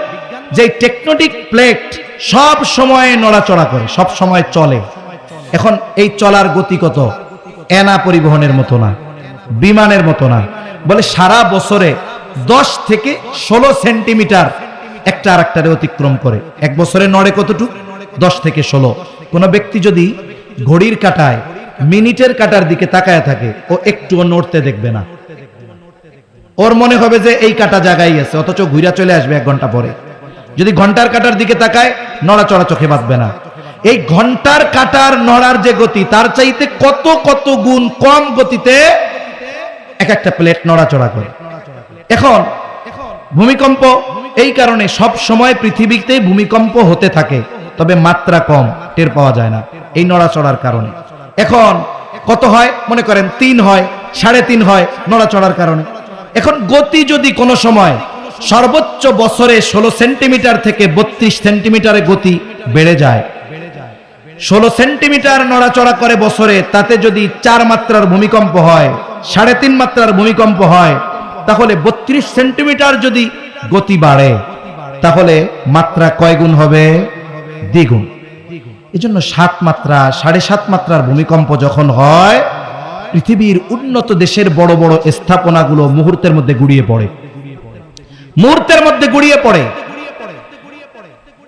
A: যে টেকটনিক প্লেট সব সময় নড়াচড়া করে, সব সময় চলে। এখন এই চলার গতি কত? এনা পরিবহনের মতো না, বিমানের মতো না। বলে সারা বছরে 10 থেকে 16 সেন্টিমিটার একটা আর একটারে অতিক্রম করে। এক বছরে নড়ে কতটুকু? 10 থেকে 16। কোন ব্যক্তি যদি ঘড়ির কাঁটায় মিনিটের কাঁটার দিকে তাকায় থাকে, ও একটুও নড়তে দেখবে না। ওর মনে হবে যে এই কাঁটা জায়গায় আছে, অথচ ঘুরা চলে আসবে 1 ঘন্টা পরে। যদি ঘন্টার কাঁটার দিকে তাকায়, নড়াচড়া চোখে বাঁধবে না। এই ঘন্টার কাঁটার নড়ার যে গতি, তার চাইতে কত কত গুণ কম গতিতে এক একটা প্লেট নড়াচড়া করে। এখন ভূমিকম্প এই কারণে সব সময় পৃথিবীতে ভূমিকম্প হতে থাকে, তবে মাত্রা কম, টের পাওয়া যায় না এই নড়াচড়ার কারণে। এখন কত হয়? মনে করেন 3 হয়, 3.5 হয় নড়াচড়ার কারণে। এখন গতি যদি কোনো সময় সর্বোচ্চ বছরে 16 সেন্টিমিটার থেকে 32 সেন্টিমিটারে গতি বেড়ে যায়, 16 সেন্টিমিটার নড়াচড়া করে বছরে, তাতে যদি 4 মাত্রার ভূমিকম্প হয়, 3.5 মাত্রার ভূমিকম্প হয়, তাহলে 32 সেন্টিমিটার যদি গতি বাড়ে, তাহলে মাত্রা কয় গুণ হবে? দ্বিগুণ। এই জন্য 7 মাত্রা 7.5 মাত্রার ভূমিকম্প যখন হয়, পৃথিবীর উন্নত দেশের বড় বড় স্থাপনাগুলো মুহূর্তের মধ্যে গুড়িয়ে পড়ে, মুহূর্তের মধ্যে গুড়িয়ে পড়ে।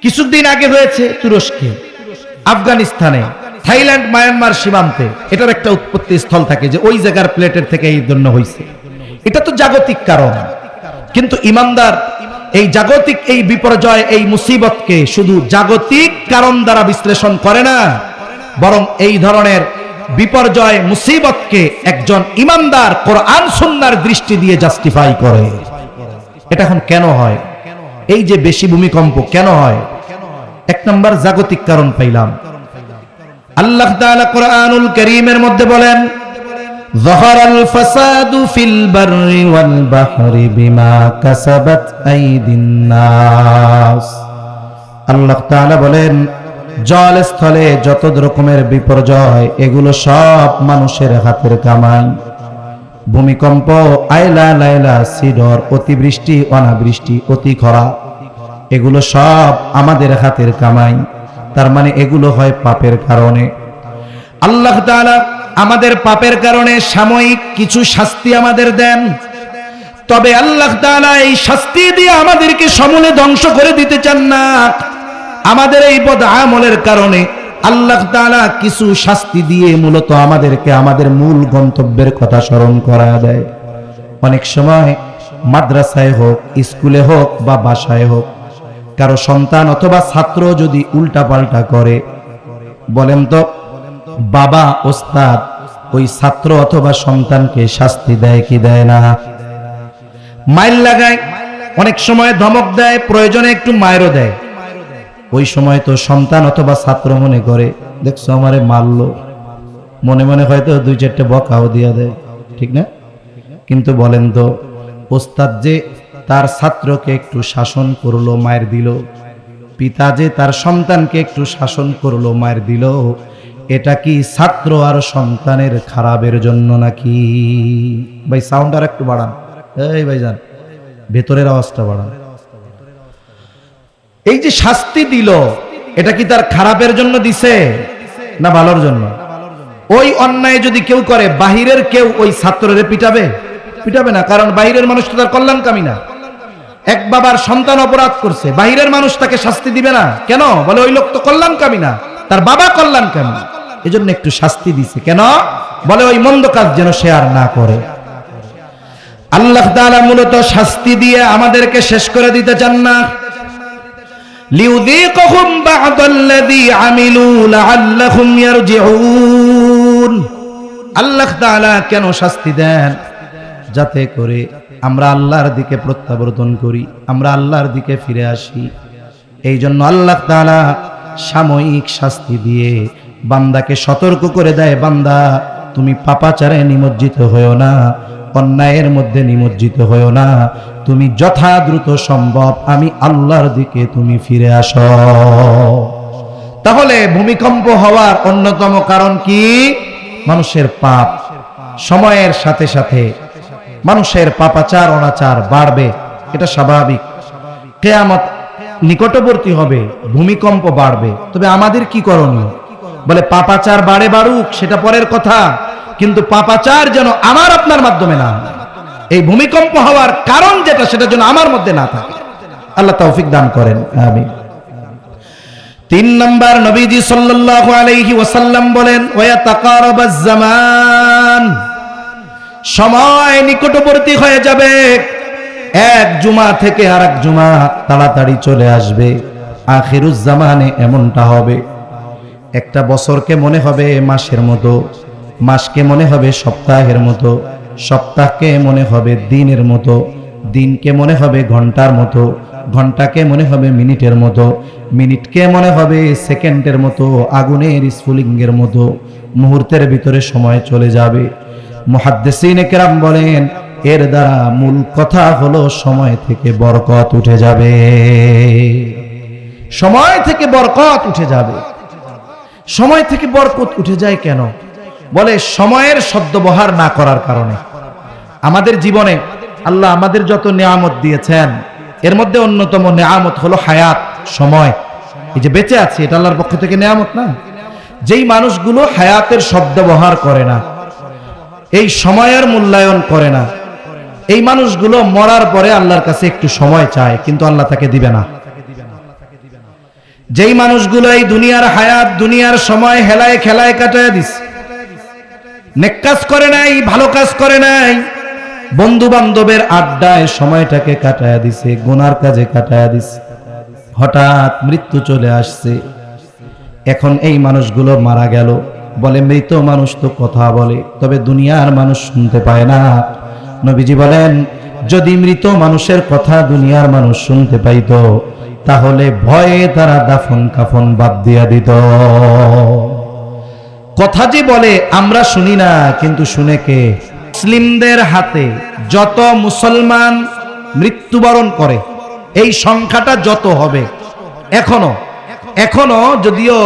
A: কিছুদিন আগে হয়েছে তুরস্কে, আফগানিস্তানে, থাইল্যান্ড, মায়ানমার সীমান্তে। এটার একটা উৎপত্তি স্থল থাকে যে ওই জায়গার প্লেটের থেকে এই জন্য হয়েছে। এটা তো জাগতিক কারণ, কিন্তু ইমানদার এই জাগতিক এই বিপর্যয়, এই মুসিবতকে শুধু জাগতিক কারণ দ্বারা বিশ্লেষণ করে না, বরং এই ধরনের বিপর্যয় মুসিবতকে একজন ইমানদার কোরআন সুন্নাহর দৃষ্টি দিয়ে জাস্টিফাই করে। এটা এখন কেন হয়? এই যে বেশি ভূমিকম্প কেন হয়? 1 নম্বর জাগতিক কারণ পাইলাম। আল্লাহ তাআলা কোরআনুল কারীমের মধ্যে বলেন, যাহারাল ফাসাদু ফিল বাররি ওয়াল বাহরি বিমা কাসাবাত আইদিন নাস। আল্লাহ তাআলা বলেন, জলস্থলে যত রকমের বিপর্যয়, এগুলো সব মানুষের হাতের কামাই। ভূমিকম্প, আইলা লাইলা, সিডর, অতিবৃষ্টি, অনাবৃষ্টি, অতি খরা, এগুলো সব আমাদের হাতের কামাই। তার মানে এগুলো হয় পাপের কারণে। আল্লাহ তাআলা আমাদের পাপের কারণে সাময়িক কিছু শাস্তি আমাদের দেন, তবে আল্লাহ তাআলা এই শাস্তি দিয়ে আমাদেরকে সমূলে ধ্বংস করে দিতে চান না। আমাদের এই বদ আমলের কারণে আল্লাহ তাআলা কিছু শাস্তি দিয়ে মূলত আমাদেরকে আমাদের মূল গন্তব্যের কথা স্মরণ করা দেয়। অনেক সময় মাদ্রাসায় হোক, স্কুলে হোক বা বাসায় হোক, কারো সন্তান অথবা ছাত্র যদি উল্টাপাল্টা করে, বলেন তো বাবা ওস্তাদ ওই ছাত্র অথবা সন্তানকে শাস্তি দেয় কি দেয় না? মাইল লাগায়, অনেক সময় ধমক দেয়, প্রয়োজনে একটু মায়েরও দেয়। ওই সময় তো সন্তান অথবা ছাত্র মনে করে, দেখছো আমারে মারলো, মনে মনে হয়তো দুই চারটে বকাও দিয়া দেয়, ঠিক না? কিন্তু বলেন তো ওস্তাদ যে তার ছাত্রকে একটু শাসন করলো, মায়ের দিল, পিতা যে তার সন্তানকে একটু শাসন করলো, মায়ের দিল, এটা কি ছাত্র আর সন্তানের খারাপের জন্য নাকি? ভাই সাউন্ড আর একটু বাড়ান, এই ভাইজান ভেতরের আওয়াজটা বাড়ান। এই যে শাস্তি দিল, এটা কি তার খারাপের জন্য দিছে না ভালোর জন্য? ওই অন্যায় যদি কেউ করে, বাহিরের কেউ ওই ছাত্ররে পিটাবে? পিটাবে না, কারণ বাহিরের মানুষ তো তার কল্যাণকামী না। এক বাবার সন্তান অপরাধ করছে, বাহিরের মানুষ তাকে শাস্তি দিবে না কেন? বলে ওই লোক তো কল্যাণকামী না, তার বাবা কল্যাণকামী, এজন্য একটু শাস্তি দিছে। কেন? বলে ওই মন্দ কাজ যেন সে আর না করে। আল্লাহ তাআলা মূলত শাস্তি দিয়ে আমাদেরকে শেষ করে দিতে চান না। লিউযীকাহুম বা'দাল্লাযী আমিলু লাআল্লাহুম ইয়ারজিউন। আল্লাহ তাআলা কেন শাস্তি দেন? যাতে করে আমরা আল্লাহর দিকে প্রত্যাবর্তন করি, আমরা আল্লাহর দিকে ফিরে আসি। এই জন্য আল্লাহ তাআলা সাময়িক শাস্তি দিয়ে বান্দাকে সতর্ক করে দেয়, বান্দা তুমি পাপাচারে নিমজ্জিত হয়েও না, অন্যায়ের মধ্যে নিমজ্জিত হয়েও না, তুমি যথা দ্রুত সম্ভব আমি আল্লাহর দিকে তুমি ফিরে আসো। তাহলে ভূমিকম্প হওয়ার অন্যতম কারণ কি? মানুষের পাপ। সময়ের সাথে সাথে মানুষের পাপাচার অনাচার বাড়বে, এটা স্বাভাবিক। কিয়ামত নিকটবর্তী হবে, ভূমিকম্প বাড়বে, তবে আমাদের কি করণীয়? বলে পাপাচার বাড়ে বাড়ুক, সেটা পরের কথা, কিন্তু পাপাচার যেন আমার আপনার মাধ্যমে না হয়। এই ভূমিকম্প হওয়ার কারণ যেটা, সেটা যেন আমার মধ্যে না থাকে। আল্লাহ তৌফিক দান করেন, আমিন। 3 নাম্বার, নবীজি সাল্লাল্লাহু আলাইহি ওয়াসাল্লাম বলেন, ওয়া তাকারাবাজ জামান, সময় নিকটবর্তী হয়ে যাবে, এক জুমা থেকে আরেক জুমা তাড়াতাড়ি চলে আসবে। আখিরুজ জামানে এমনটা হবে, একটা বছরকে মনে হবে মাসের মতো, মাসকে মনে হবে সপ্তাহের মতো, সপ্তাহকে মনে হবে দিনের মতো, দিনকে মনে হবে ঘন্টার মতো, ঘন্টাকে মনে হবে মিনিটের মতো, মিনিটকে মনে হবে সেকেন্ডের মতো, আগুনের স্ফুলিঙ্গের মতো, মুহূর্তের ভিতরে সময় চলে যাবে। মুহাদ্দিসিনে কেরাম বলেন, এর দ্বারা মূল কথা হলো সময় থেকে বরকত উঠে যাবে, সময় থেকে বরকত উঠে যাবে। সময় থেকে বরকত উঠে যায় কেন? বলে সময়ের সদ্ব্যবহার না করার কারণে। আমাদের জীবনে আল্লাহ আমাদের যত নিয়ামত দিয়েছেন, এর মধ্যে অন্যতম নিয়ামত হলো হায়াত, সময়। এই যে বেঁচে আছি, এটা আল্লাহর পক্ষ থেকে নিয়ামত না? যেই মানুষগুলো হায়াতের সদ্ব্যবহার করে না, এই সময়ের মূল্যায়ন করে না, এই মানুষগুলো মরার পরে আল্লাহর কাছে একটু সময় চায়, কিন্তু আল্লাহ তাকে দিবে না। যেই মানুষগুলো এই দুনিয়ার হায়াত, দুনিয়ার সময় হেলায় খেলায় কাটায় দিস, নেক কাজ করে নাই, ভালো কাজ করে নাই, বন্ধু বান্ধবের আড্ডায় সময়টাকে কাটায় দিছে, গুনার কাজে কাটায় দিছে, হঠাৎ মৃত্যু চলে আসছে। এখন এই মানুষগুলো মারা গেল, বলে মৃত মানুষ তো কথা বলে, তবে দুনিয়ার মানুষ শুনতে পায় না। নবীজি বলেন, যদি মৃত মানুষের কথা দুনিয়ার মানুষ শুনতে পাইতো, তাহলে ভয়ে তারা দাফন কাফন বাদ দিয়া দিত। কথা যে বলে আমরা শুনি না, কিন্তু শুনে কে? মুসলিমদের হাতে যত মুসলমান মৃত্যুবরণ করে, এই সংখ্যাটা যত হবে, এখনো এখনো যদিও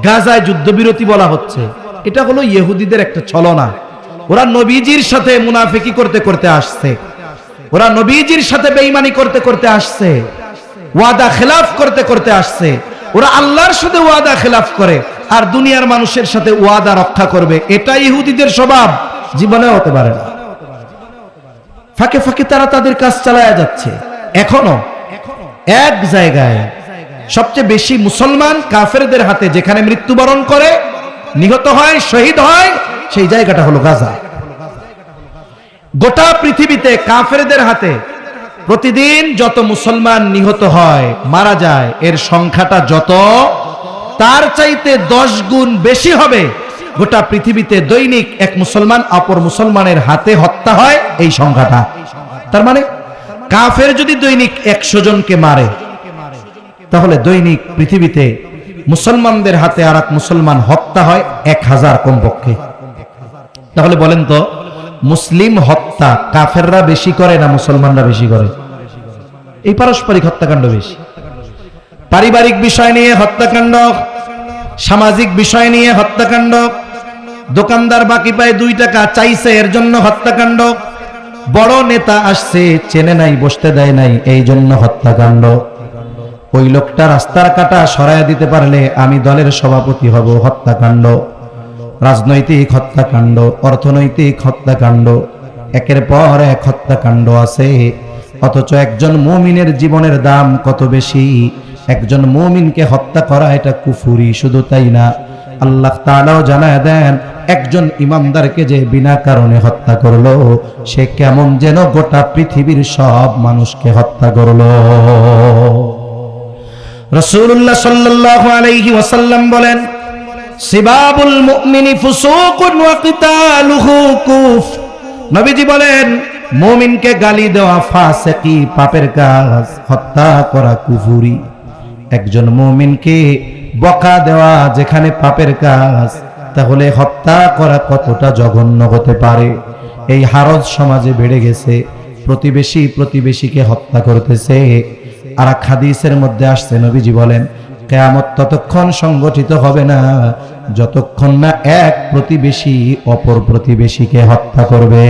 A: গাজায় যুদ্ধবিরতি বলা হচ্ছে, এটা হলো ইহুদিদের একটা ছলনা। ওরা নবীজির সাথে মুনাফিকি করতে করতে আসছে, ওরা নবীজির সাথে বেঈমানি করতে করতে আসছে, ওয়াদা খেলাফ করতে করতে আসছে। ওরা আল্লাহর সাথে ওয়াদা খেলাফ করে আর দুনিয়ার মানুষের সাথে ওয়াদা রক্ষা করবে, এটা ইহুদিদের স্বভাব, জীবনে হতে পারে না। ফাঁকে ফাঁকে তারা তাদের কাজ চালায়া যাচ্ছে। এখনো এক জায়গায় সবচেয়ে বেশি মুসলমান কাফেরদের হাতে যেখানে মৃত্যুবরণ করে, নিহত হয়, শহীদ হয়, সেই জায়গাটা হলো গাজা। গোটা পৃথিবীতে কাফেরদের হাতে প্রতিদিন যত মুসলমান নিহত হয়, মারা যায়, এর সংখ্যাটা যত, তার চাইতে 10 গুণ বেশি হবে গোটা পৃথিবীতে দৈনিক এক মুসলমান অপর মুসলমানের হাতে হত্যা হয়, এই সংখ্যাটা। তার মানে কাফের যদি দৈনিক 100 জনকে মারে, তাহলে দৈনিক পৃথিবীতে মুসলমানদের হাতে আর এক মুসলমান হত্যা হয় 1000 কমপক্ষে। তাহলে বলেন তো, মুসলিম হত্যা কাফেররা বেশি করে না মুসলমানরা বেশি করে? এই পারস্পরিক হত্যাকাণ্ড বেশি। পারিবারিক বিষয় নিয়ে হত্যাকাণ্ড, সামাজিক বিষয় নিয়ে হত্যাকাণ্ড, দোকানদার বাকি পায় 2 টাকা চাইছে, এর জন্য হত্যাকাণ্ড, বড় নেতা আসছে চেনে নাই, বসতে দেয় নাই, এই জন্য হত্যাকাণ্ড, ওই লোকটা রাস্তার কাটা সরাইয়া দিতে পারলে আমি দলের সভাপতি হব, হত্যাকাণ্ড, রাজনৈতিক হত্যাকাণ্ড, অর্থনৈতিক হত্যাকাণ্ড, একের পর এক হত্যাকাণ্ড আছে। অথচ একজন মুমিনের জীবনের দাম কত বেশি, একজন মুমিনকে হত্যা করা এটা কুফরি। শুধু তাই না, আল্লাহ তাআলাও জানায় দেন, একজন ইমানদারকে যে বিনা কারণে হত্যা করলো, সে কেমন যেন গোটা পৃথিবীর সব মানুষকে হত্যা করলো। রাসূলুল্লাহ সাল্লাল্লাহু আলাইহি ওয়াসাল্লাম বলেন, সিবাবুল মুমিনি ফুসুকুন ওয়া কিতালুহু কুফ। নবীজি বলেন, মুমিনকে গালি দেওয়া ফাসিকি, পাপের কাজ, হত্যা করা কুফরি। একজন মুমিনকে বকা দেওয়া যেখানে পাপের কাজ, তাহলে হত্যা করা কতটা জঘন্য হতে পারে। এই হারজ সমাজে বেড়ে গেছে, প্রতিবেশী প্রতিবেশীকে হত্যা করতেছে। আর এক হাদিসের মধ্যে আসছে, নবীজি বলেন, কিয়ামত ততক্ষণ সংগঠিত হবে না যতক্ষণ না এক প্রতিবেশী অপর প্রতিবেশীকে হত্যা করবে।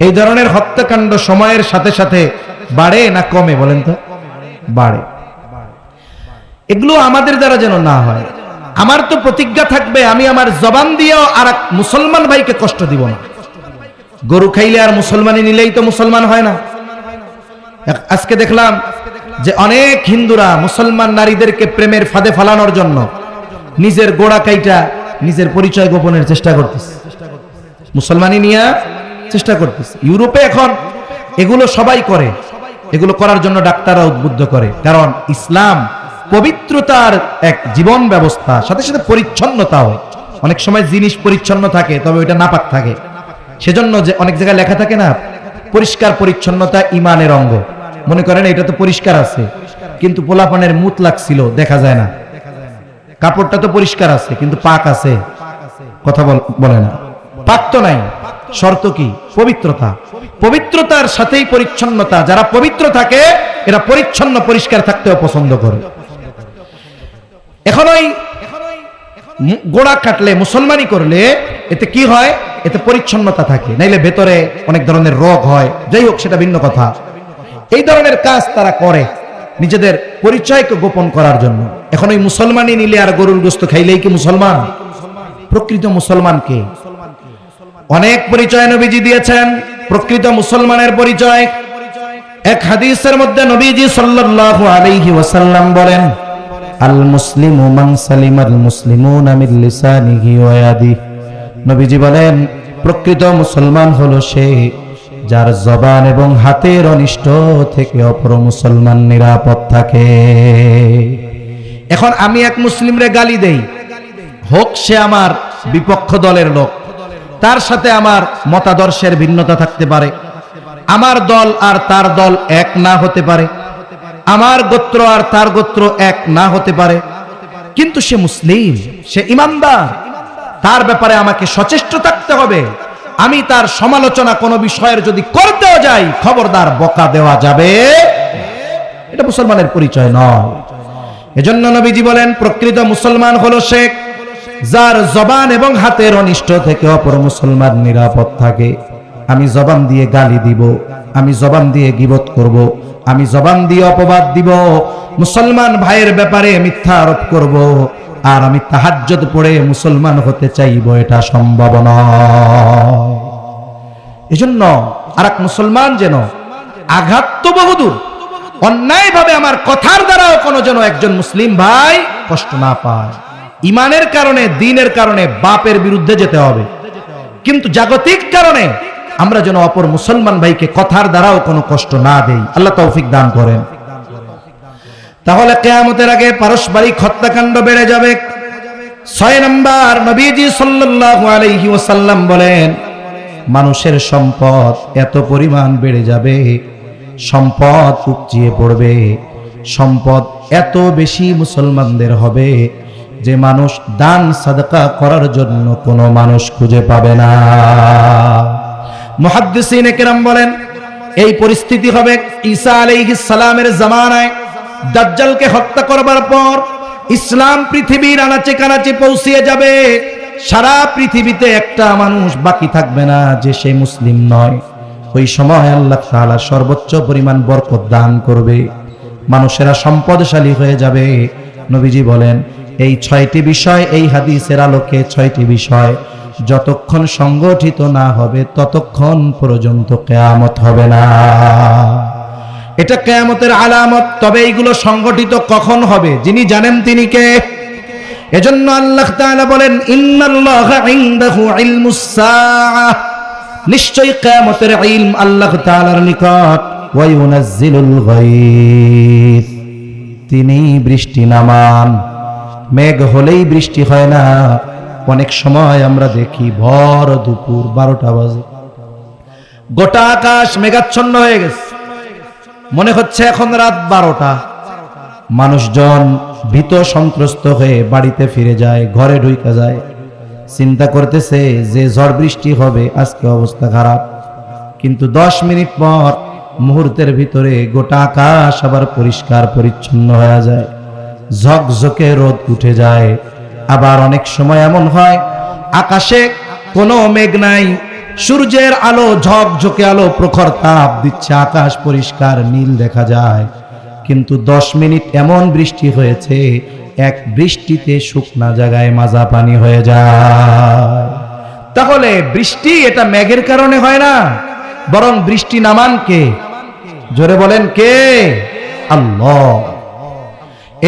A: এই ধরনের হত্যাকাণ্ড সময়ের সাথে সাথে বাড়ে না কমে বলেন তো? বাড়ে। এগুলো আমাদের দ্বারা যেন না হয়। আমার তো প্রতিজ্ঞা থাকবে, আমি আমার জবান দিয়েও আর এক মুসলমান ভাইকে কষ্ট দিব না। গরু খাইলে আর মুসলমানি নিলেই তো মুসলমান হয় না। আজকে দেখলাম যে অনেক হিন্দুরা মুসলমান নারীদেরকে প্রেমের ফাঁদে ফালানোর জন্য নিজের গোড়া কাইটা নিজের পরিচয় গোপনের চেষ্টা করতেছে, মুসলমানি নিয়ে চেষ্টা করতেছে। ইউরোপে এখন এগুলো সবাই করে, এগুলো করার জন্য ডাক্তাররা উদ্বুদ্ধ করে, কারণ ইসলাম পবিত্রতার এক জীবন ব্যবস্থা, সাথে সাথে পরিচ্ছন্নতাও। অনেক সময় জিনিস পরিচ্ছন্ন থাকে, তবে ওইটা নাপাক থাকে। সেজন্য যে অনেক জায়গায় লেখা থাকে না, পরিষ্কার পরিচ্ছন্নতা ইমানের অঙ্গ। মনে করেন এটা তো পরিষ্কার আছে, কিন্তু পোলাপানের মুত লাগছিল, দেখা যায় না। কাপড়টা তো পরিষ্কার আছে, কিন্তু পাক আছে, কথা বলে না, পাক তো নাই। শর্ত কি? পবিত্রতা। পবিত্রতার সাথেই পরিচ্ছন্নতা। যারা পবিত্র থাকে এরা পরিচ্ছন্ন পরিষ্কার থাকতেও পছন্দ করে। এখন ওই গোড়া কাটলে, মুসলমানি করলে এতে কি হয়? এতে পরিচ্ছন্নতা থাকে, নাইলে ভেতরে অনেক ধরনের রোগ হয়। যাই হোক, সেটা ভিন্ন কথা। এই ধরনের কাজ তারা করে নিজেদের পরিচয়কে গোপন করার জন্য। এখন ওই মুসলমানি নিলে আর গরুর গোশত খাইলেই কি মুসলমান? প্রকৃত মুসলমানকে অনেক পরিচয় নবীজি দিয়েছেন। প্রকৃত মুসলমানের পরিচয় এক হাদিসের মধ্যে নবীজি সাল্লাল্লাহু আলাইহি ওয়াসাল্লাম বলেন, আল মুসলিমু মান সালিমাল মুসলিমুনা মিন লিসানিহি ওয়া ইয়াদিহি। নবীজি বলেন, প্রকৃত মুসলমান হলো সে যার জবান এবং হাতের অনিষ্ট থেকে অপর মুসলমান নিরাপদ থাকে। এখন আমি এক মুসলিমরে গালি দেই, হোক সে আমার বিপক্ষ দলের লোক, তার সাথে আমার মতাদর্শের ভিন্নতা থাকতে পারে, আমার দল আর তার দল এক না হতে পারে, আমার গোত্র আর তার গোত্র এক না হতে পারে, কিন্তু সে মুসলিম, সে ইমানদার, তার ব্যাপারে আমাকে সচেষ্ট থাকতে হবে। আমি তার সমালোচনা কোনো বিষয়ের যদি করতেও যাই, খবরদার বকা দেওয়া যাবে। এটা মুসলমানের পরিচয় নয়। এজন্য নবীজি বলেন, প্রকৃত মুসলমান হলো সে যার জবান এবং হাতের অনিষ্ট থেকে অপর মুসলমান নিরাপদ থাকে। আমি জবান দিয়ে গালি দিব, আমি জবান দিয়ে গীবত করব, আমি জবান দিয়ে অপবাদ দিব, মুসলমান ভাইয়ের ব্যাপারে মিথ্যা আরোপ করব, আর আমি তাহাজ্জুদ পড়ে মুসলমান হতে চাইব, এটা সম্ভব নয়। এজন্য আরেক মুসলমান যেন আঘাত তো বহুদূর, অন্যায়ভাবে আমার কথার দ্বারাও কোনো যেন একজন মুসলিম ভাই কষ্ট না পায়। ইমানের কারণে, দ্বীনের কারণে বাপের বিরুদ্ধে যেতে হবে, কিন্তু জাগতিক কারণে আমরা যেন অপর মুসলমান ভাইকে কথার দ্বারাও কোনো কষ্ট না দেই। আল্লাহ তৌফিক দান করেন। তাহলে কিয়ামতের আগে পারস্পরিক হত্যাকাণ্ড বেড়ে যাবে। 6 নাম্বার, নবীজি সাল্লাল্লাহু আলাইহি ওয়াসাল্লাম বলেন, মানুষের সম্পদ এত পরিমাণ বেড়ে যাবে, সম্পদ উপচিয়ে পড়বে, সম্পদ এত বেশি মুসলমানদের হবে যে মানুষ দান সাদকা করার জন্য কোনো মানুষ খুঁজে পাবে না। মুহাদ্দিসিনে কেরাম বলেন, এই পরিস্থিতি হবে ঈসা আলাইহিস সালামের জামানায়। দাজ্জালকে হত্যা করবার পর ইসলাম পৃথিবীর আনাচে কানাচে পৌঁছিয়ে যাবে। সারা পৃথিবীতে একটা মানুষ বাকি থাকবে না যে সে মুসলিম নয়। ওই সময় আল্লাহ তাআলা সর্বোচ্চ পরিমাণ বরকত দান করবে, মানুষেরা সম্পদশালী হয়ে যাবে। নবীজি বলেন, এই 6টি বিষয়, এই হাদিসের আলোকে 6টি বিষয় যতক্ষণ সংগঠিত না হবে ততক্ষণ পর্যন্ত কিয়ামত হবে না। এটা কিয়ামতের আলামত। তবে এইগুলো সংগঠিত কখন হবে যিনি জানেন তিনি কে? এজন্য আল্লাহ তাআলা বলেন, ইন্নাল্লাহা ইনদাহু ইলমুস সাআহ, নিশ্চয়ই কিয়ামতের ইলম আল্লাহ তাআলার নিকট। ওয়া ইউনাজ্জিলুল গায়থ, তিনি বৃষ্টি নামান। মেঘ হলেই বৃষ্টি হয় না। অনেক সময় আমরা দেখি ভর দুপুর 12টা বাজে গোটা আকাশ মেঘাচ্ছন্ন হয়ে গেছে, মনে হচ্ছে এখন রাত 12টা। মানুষজন ভীত সন্ত্রস্ত হয়ে বাড়িতে ফিরে যায়, ঘরে ঢুকে যায়, চিন্তা করতেছে যে ঝড় বৃষ্টি হবে, আজকে অবস্থা খারাপ। কিন্তু 10 মিনিট পর, মুহূর্তের ভিতরে গোটা আকাশ আবার পরিষ্কার পরিচ্ছন্ন হয়ে যায়, ঝকঝকে রোদ উঠে যায়। আবার অনেক সময় এমন হয় আকাশে কোনো মেঘ নাই, সূর্যের আলো, ঝকঝকে আলো, প্রখর তাপ দিচ্ছে, আকাশ পরিষ্কার নীল দেখা যায়। কিন্তু 10 মিনিট এমন বৃষ্টি হয়েছে, এক বৃষ্টিতে শুকনা জায়গায় মাজা পানি হয়ে যায়। তাহলে বৃষ্টি এটা মেঘের কারণে হয় না, বরং বৃষ্টি নামান কে? জোরে বলেন কে? আল্লাহ।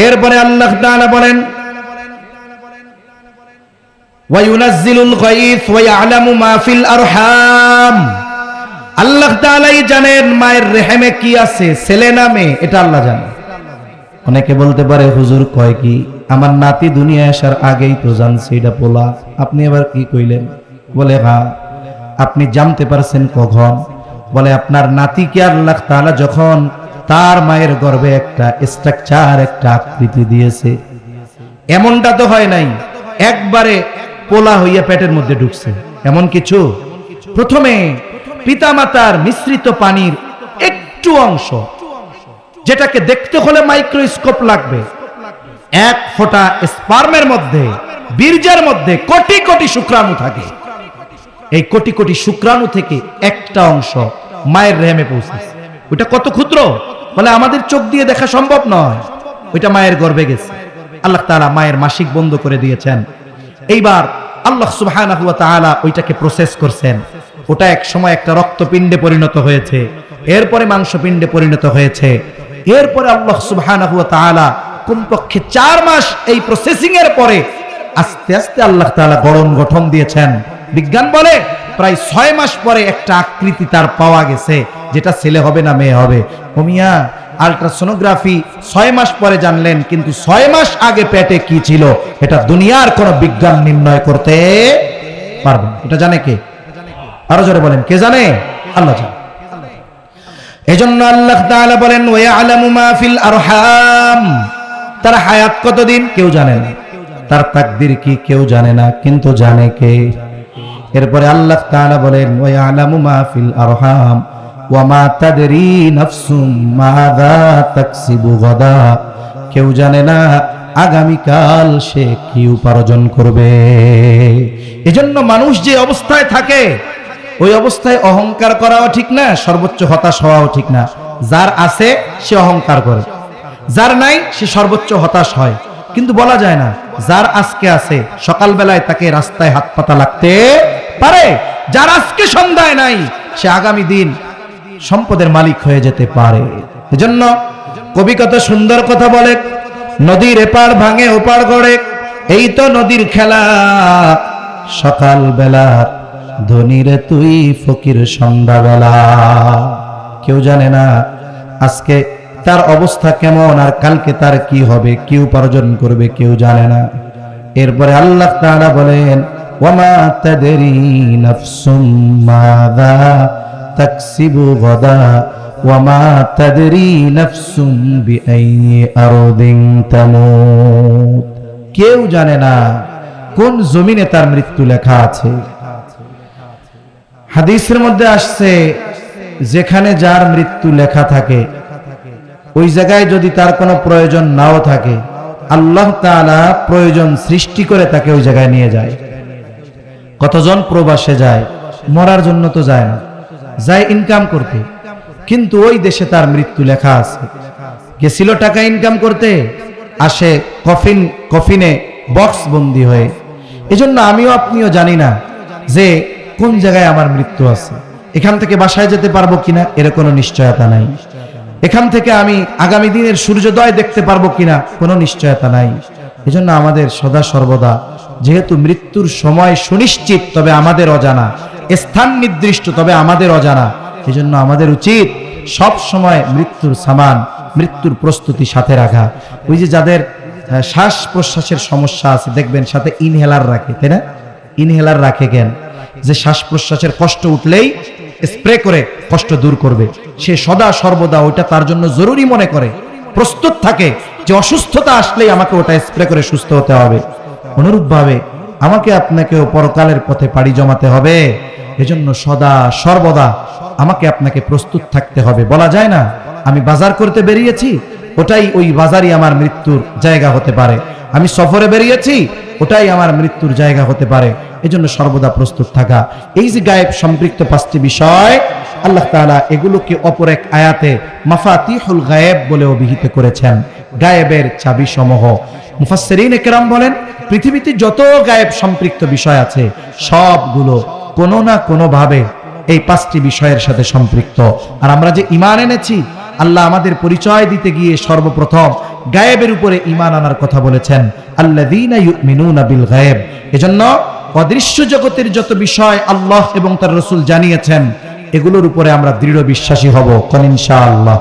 A: এরপরে আল্লাহ তাআলা বলেন, ওয়া ইউনাজ্জিলুল গায়থ ওয়া ইয়ালামু মা ফিল আরহাম, আল্লাহ তাআলাই জানেন মায়ের রেহেমে কি আছে, ছেলে না মেয়ে, এটা আল্লাহ জানেন। অনেকে বলতে পারে, হুজুর কয় কি, আমার নাতি দুনিয়ায় আসার আগেই তো জানছি এটা পোলা, আপনি এবার কি কইলেন? বলে হ্যাঁ। আপনি জানতে পারছেন কখন? বলে আপনার নাতিকে আল্লাহ তাআলা যখন তার মায়ের গর্ভে একটা স্ট্রাকচার, একটা আকৃতি দিয়েছে, এমনটা তো হয় নাই একবারে পোলা হইয়া পেটের মধ্যে ঢুকছে, এমন কিছু। প্রথমে পিতামাতার মিশ্রিত পানির একটু অংশ, যেটাকে দেখতে হলে মাইক্রোস্কোপ লাগবে, এক ফোঁটা স্পার্মের মধ্যে, বীর্যের মধ্যে কোটি কোটি শুক্রাণু থাকে। এই কোটি কোটি শুক্রাণু থেকে একটা অংশ মায়ের রেহেমে পৌঁছেছে। ওইটা কত ক্ষুদ্র, বলে আমাদের চোখ দিয়ে দেখা সম্ভব নয়। ওইটা মায়ের গর্ভে গেছে। আল্লাহ তাআলা মায়ের মাসিক বন্ধ করে দিয়েছেন। এইবার আল্লাহ সুবহানাহু ওয়া তাআলা ওইটাকে প্রসেস করছেন। ওটা এক সময় একটা রক্তপিণ্ডে পরিণত হয়েছে, এরপরে মাংসপিণ্ডে পরিণত হয়েছে। এরপরে আল্লাহ সুবহানাহু ওয়া তাআলা কমপক্ষে 4 মাস এই প্রসেসিং এর পরে আস্তে আস্তে আল্লাহ তাআলা গঠন দিয়েছেন। বিজ্ঞান বলে প্রায় 6 মাস পরে একটা আকৃতি তার পাওয়া গেছে, যেটা ছেলে হবে না মেয়ে হবে। ওমিয়া আল্ট্রাসোনোগ্রাফি 6 মাস পরে জানলেন, কিন্তু 6 মাস আগে পেটে কি ছিল এটা দুনিয়ার কোন বিজ্ঞান নির্ণয় করতে পারবে না। এটা জানে কে? আরো জোরে বলেন, কে জানে? আল্লাহ জানে। এজন্য আল্লাহ তাআলা বলেন, ওয়া ইয়ালামু মা ফিল আরহাম, তার হায়াত কতদিন কেউ জানে না, তার তাকদীর কি কেউ জানে না, কিন্তু জানে কে? এরপরে আল্লাহ তাআলা বলেন, ওয়া ইয়ালামু মা ফিল আরহাম ওয়া মা তাদরি নাফসুম মাযা তাকসিবু গাদা, কেউ জানে না আগামীকাল সে কি উপার্জন করবে। এজন্য মানুষ যে অবস্থায় থাকে ওই অবস্থায় অহংকার করাও ঠিক না, সর্বোচ্চ হতাশ হওয়াও ঠিক না। যার আছে সে অহংকার করে, যার নাই সে সর্বোচ্চ হতাশ হয়। কিন্তু বলা যায় না যার আজকে আছে সকালবেলায় তাকে রাস্তায় হাত পাতা লাগতে পারে, যার আজকে সন্ধ্যায় নাই সে আগামী দিন সম্পদের মালিক হয়ে যেতে পারে। এজন্য কবি কত সুন্দর কথা বলে, নদীর এপার ভাঙে ওপার গড়ে, এই তো নদীর খেলা, সকাল বেলা ধনীরে তুই ফকির সন্ধ্যাবেলা। কেউ জানে না আজকে তার অবস্থা কেমন আর কালকে তার কি হবে, কি উপার্জন করবে কেউ জানে না। এরপরে আল্লাহ তাআলা বলেন ওয়ামা তাদরি নাফসুম মাযা তাকসিবু গাদা ওয়ামা তাদরি নাফসুম বিআইয়ি আরদিন তামুত। কেউ জানে না কোন জমিনে তার মৃত্যু লেখা আছে। হাদিসের মধ্যে আসছে যেখানে যার মৃত্যু লেখা থাকে ওই জায়গায় যদি তার কোনো প্রয়োজন নাও থাকে আল্লাহ তাআলা প্রয়োজন সৃষ্টি করে তাকে ওই জায়গায় নিয়ে যায়। কতজন প্রবাসে যায়, মরার জন্য তো যায় না, যায় ইনকাম করতে, কিন্তু ওই দেশে তার মৃত্যু লেখা আছে। গেছিল টাকা ইনকাম করতে, আসে কফিনে বক্স বন্দি হয়ে। এজন্য আমিও আপনিও জানি না যে কোন জায়গায় আমার মৃত্যু আছে। এখান থেকে বাসায় যেতে পারবো কিনা এর কোনো নিশ্চয়তা নাই। এখান থেকে আমি আগামী দিনের সূর্যোদয় দেখতে পারবো কিনা কোনো নিশ্চয়তা নাই। এজন্য আমাদের সদা সর্বদা যেহেতু মৃত্যুর সময় সুনিশ্চিত তবে আমাদের অজানা, স্থান নির্দিষ্ট তবে আমাদের অজানা, এজন্য আমাদের উচিত সব সময় মৃত্যুর সামান, মৃত্যুর প্রস্তুতি সাথে রাখা। ওই যে যাদের শ্বাস প্রশ্বাসের সমস্যা আছে দেখবেন সাথে ইনহেলার রাখে, তাই না? ইনহেলার রাখে কেন? যে শ্বাস প্রশ্বাসের কষ্ট উঠলেই স্প্রে করে কষ্ট দূর করবে। সে সদা সর্বদা ওইটা তার জন্য জরুরি মনে করে, প্রস্তুত থাকে যে অসুস্থতা আসলেই আমাকে ওটা স্প্রে করে সুস্থ হতে হবে। অনুরূপভাবে আমাকে আপনাকেও পরকালের পথে পাড়ি জমাতে হবে। এজন্য সদা সর্বদা আমাকে আপনাকে প্রস্তুত থাকতে হবে। বলা যায় না আমি বাজার করতে বেরিয়েছি, ওটাই ওই বাজারই আমার মৃত্যুর জায়গা হতে পারে। আমি সফরে বেরিয়েছি, ওটাই আমার মৃত্যুর জায়গা হতে পারে। এজন্য সর্বদা প্রস্তুত থাকা। এই যে গায়েব সম্পৃক্ত পাঁচটি বিষয় আল্লাহ তাআলা এগুলোকে অপর এক আয়াতে মাফাতিহুল গায়েব বলে অভিহিত করেছেন, গায়েবের চাবি সমূহ। মুফাসসিরিনে কেরাম বলেন পৃথিবীতে যত গায়েব সম্পৃক্ত বিষয় আছে সবগুলো কোনো না কোনো ভাবে এই পাঁচটি বিষয়ের সাথে সম্পৃক্ত। আর আমরা যে ঈমান এনেছি, আল্লাহ আমাদের পরিচয় দিতে গিয়ে সর্বপ্রথম গায়েবের উপরে ঈমান আনার কথা বলেছেন, আল্লাযীনা ইউমিনুনা বিল গায়েব। এজন্য অদৃশ্য জগতের যত বিষয় আল্লাহ এবং তার রাসূল জানিয়েছেন এগুলোর উপরে আমরা দৃঢ় বিশ্বাসী হব, কোন ইনশাআল্লাহ।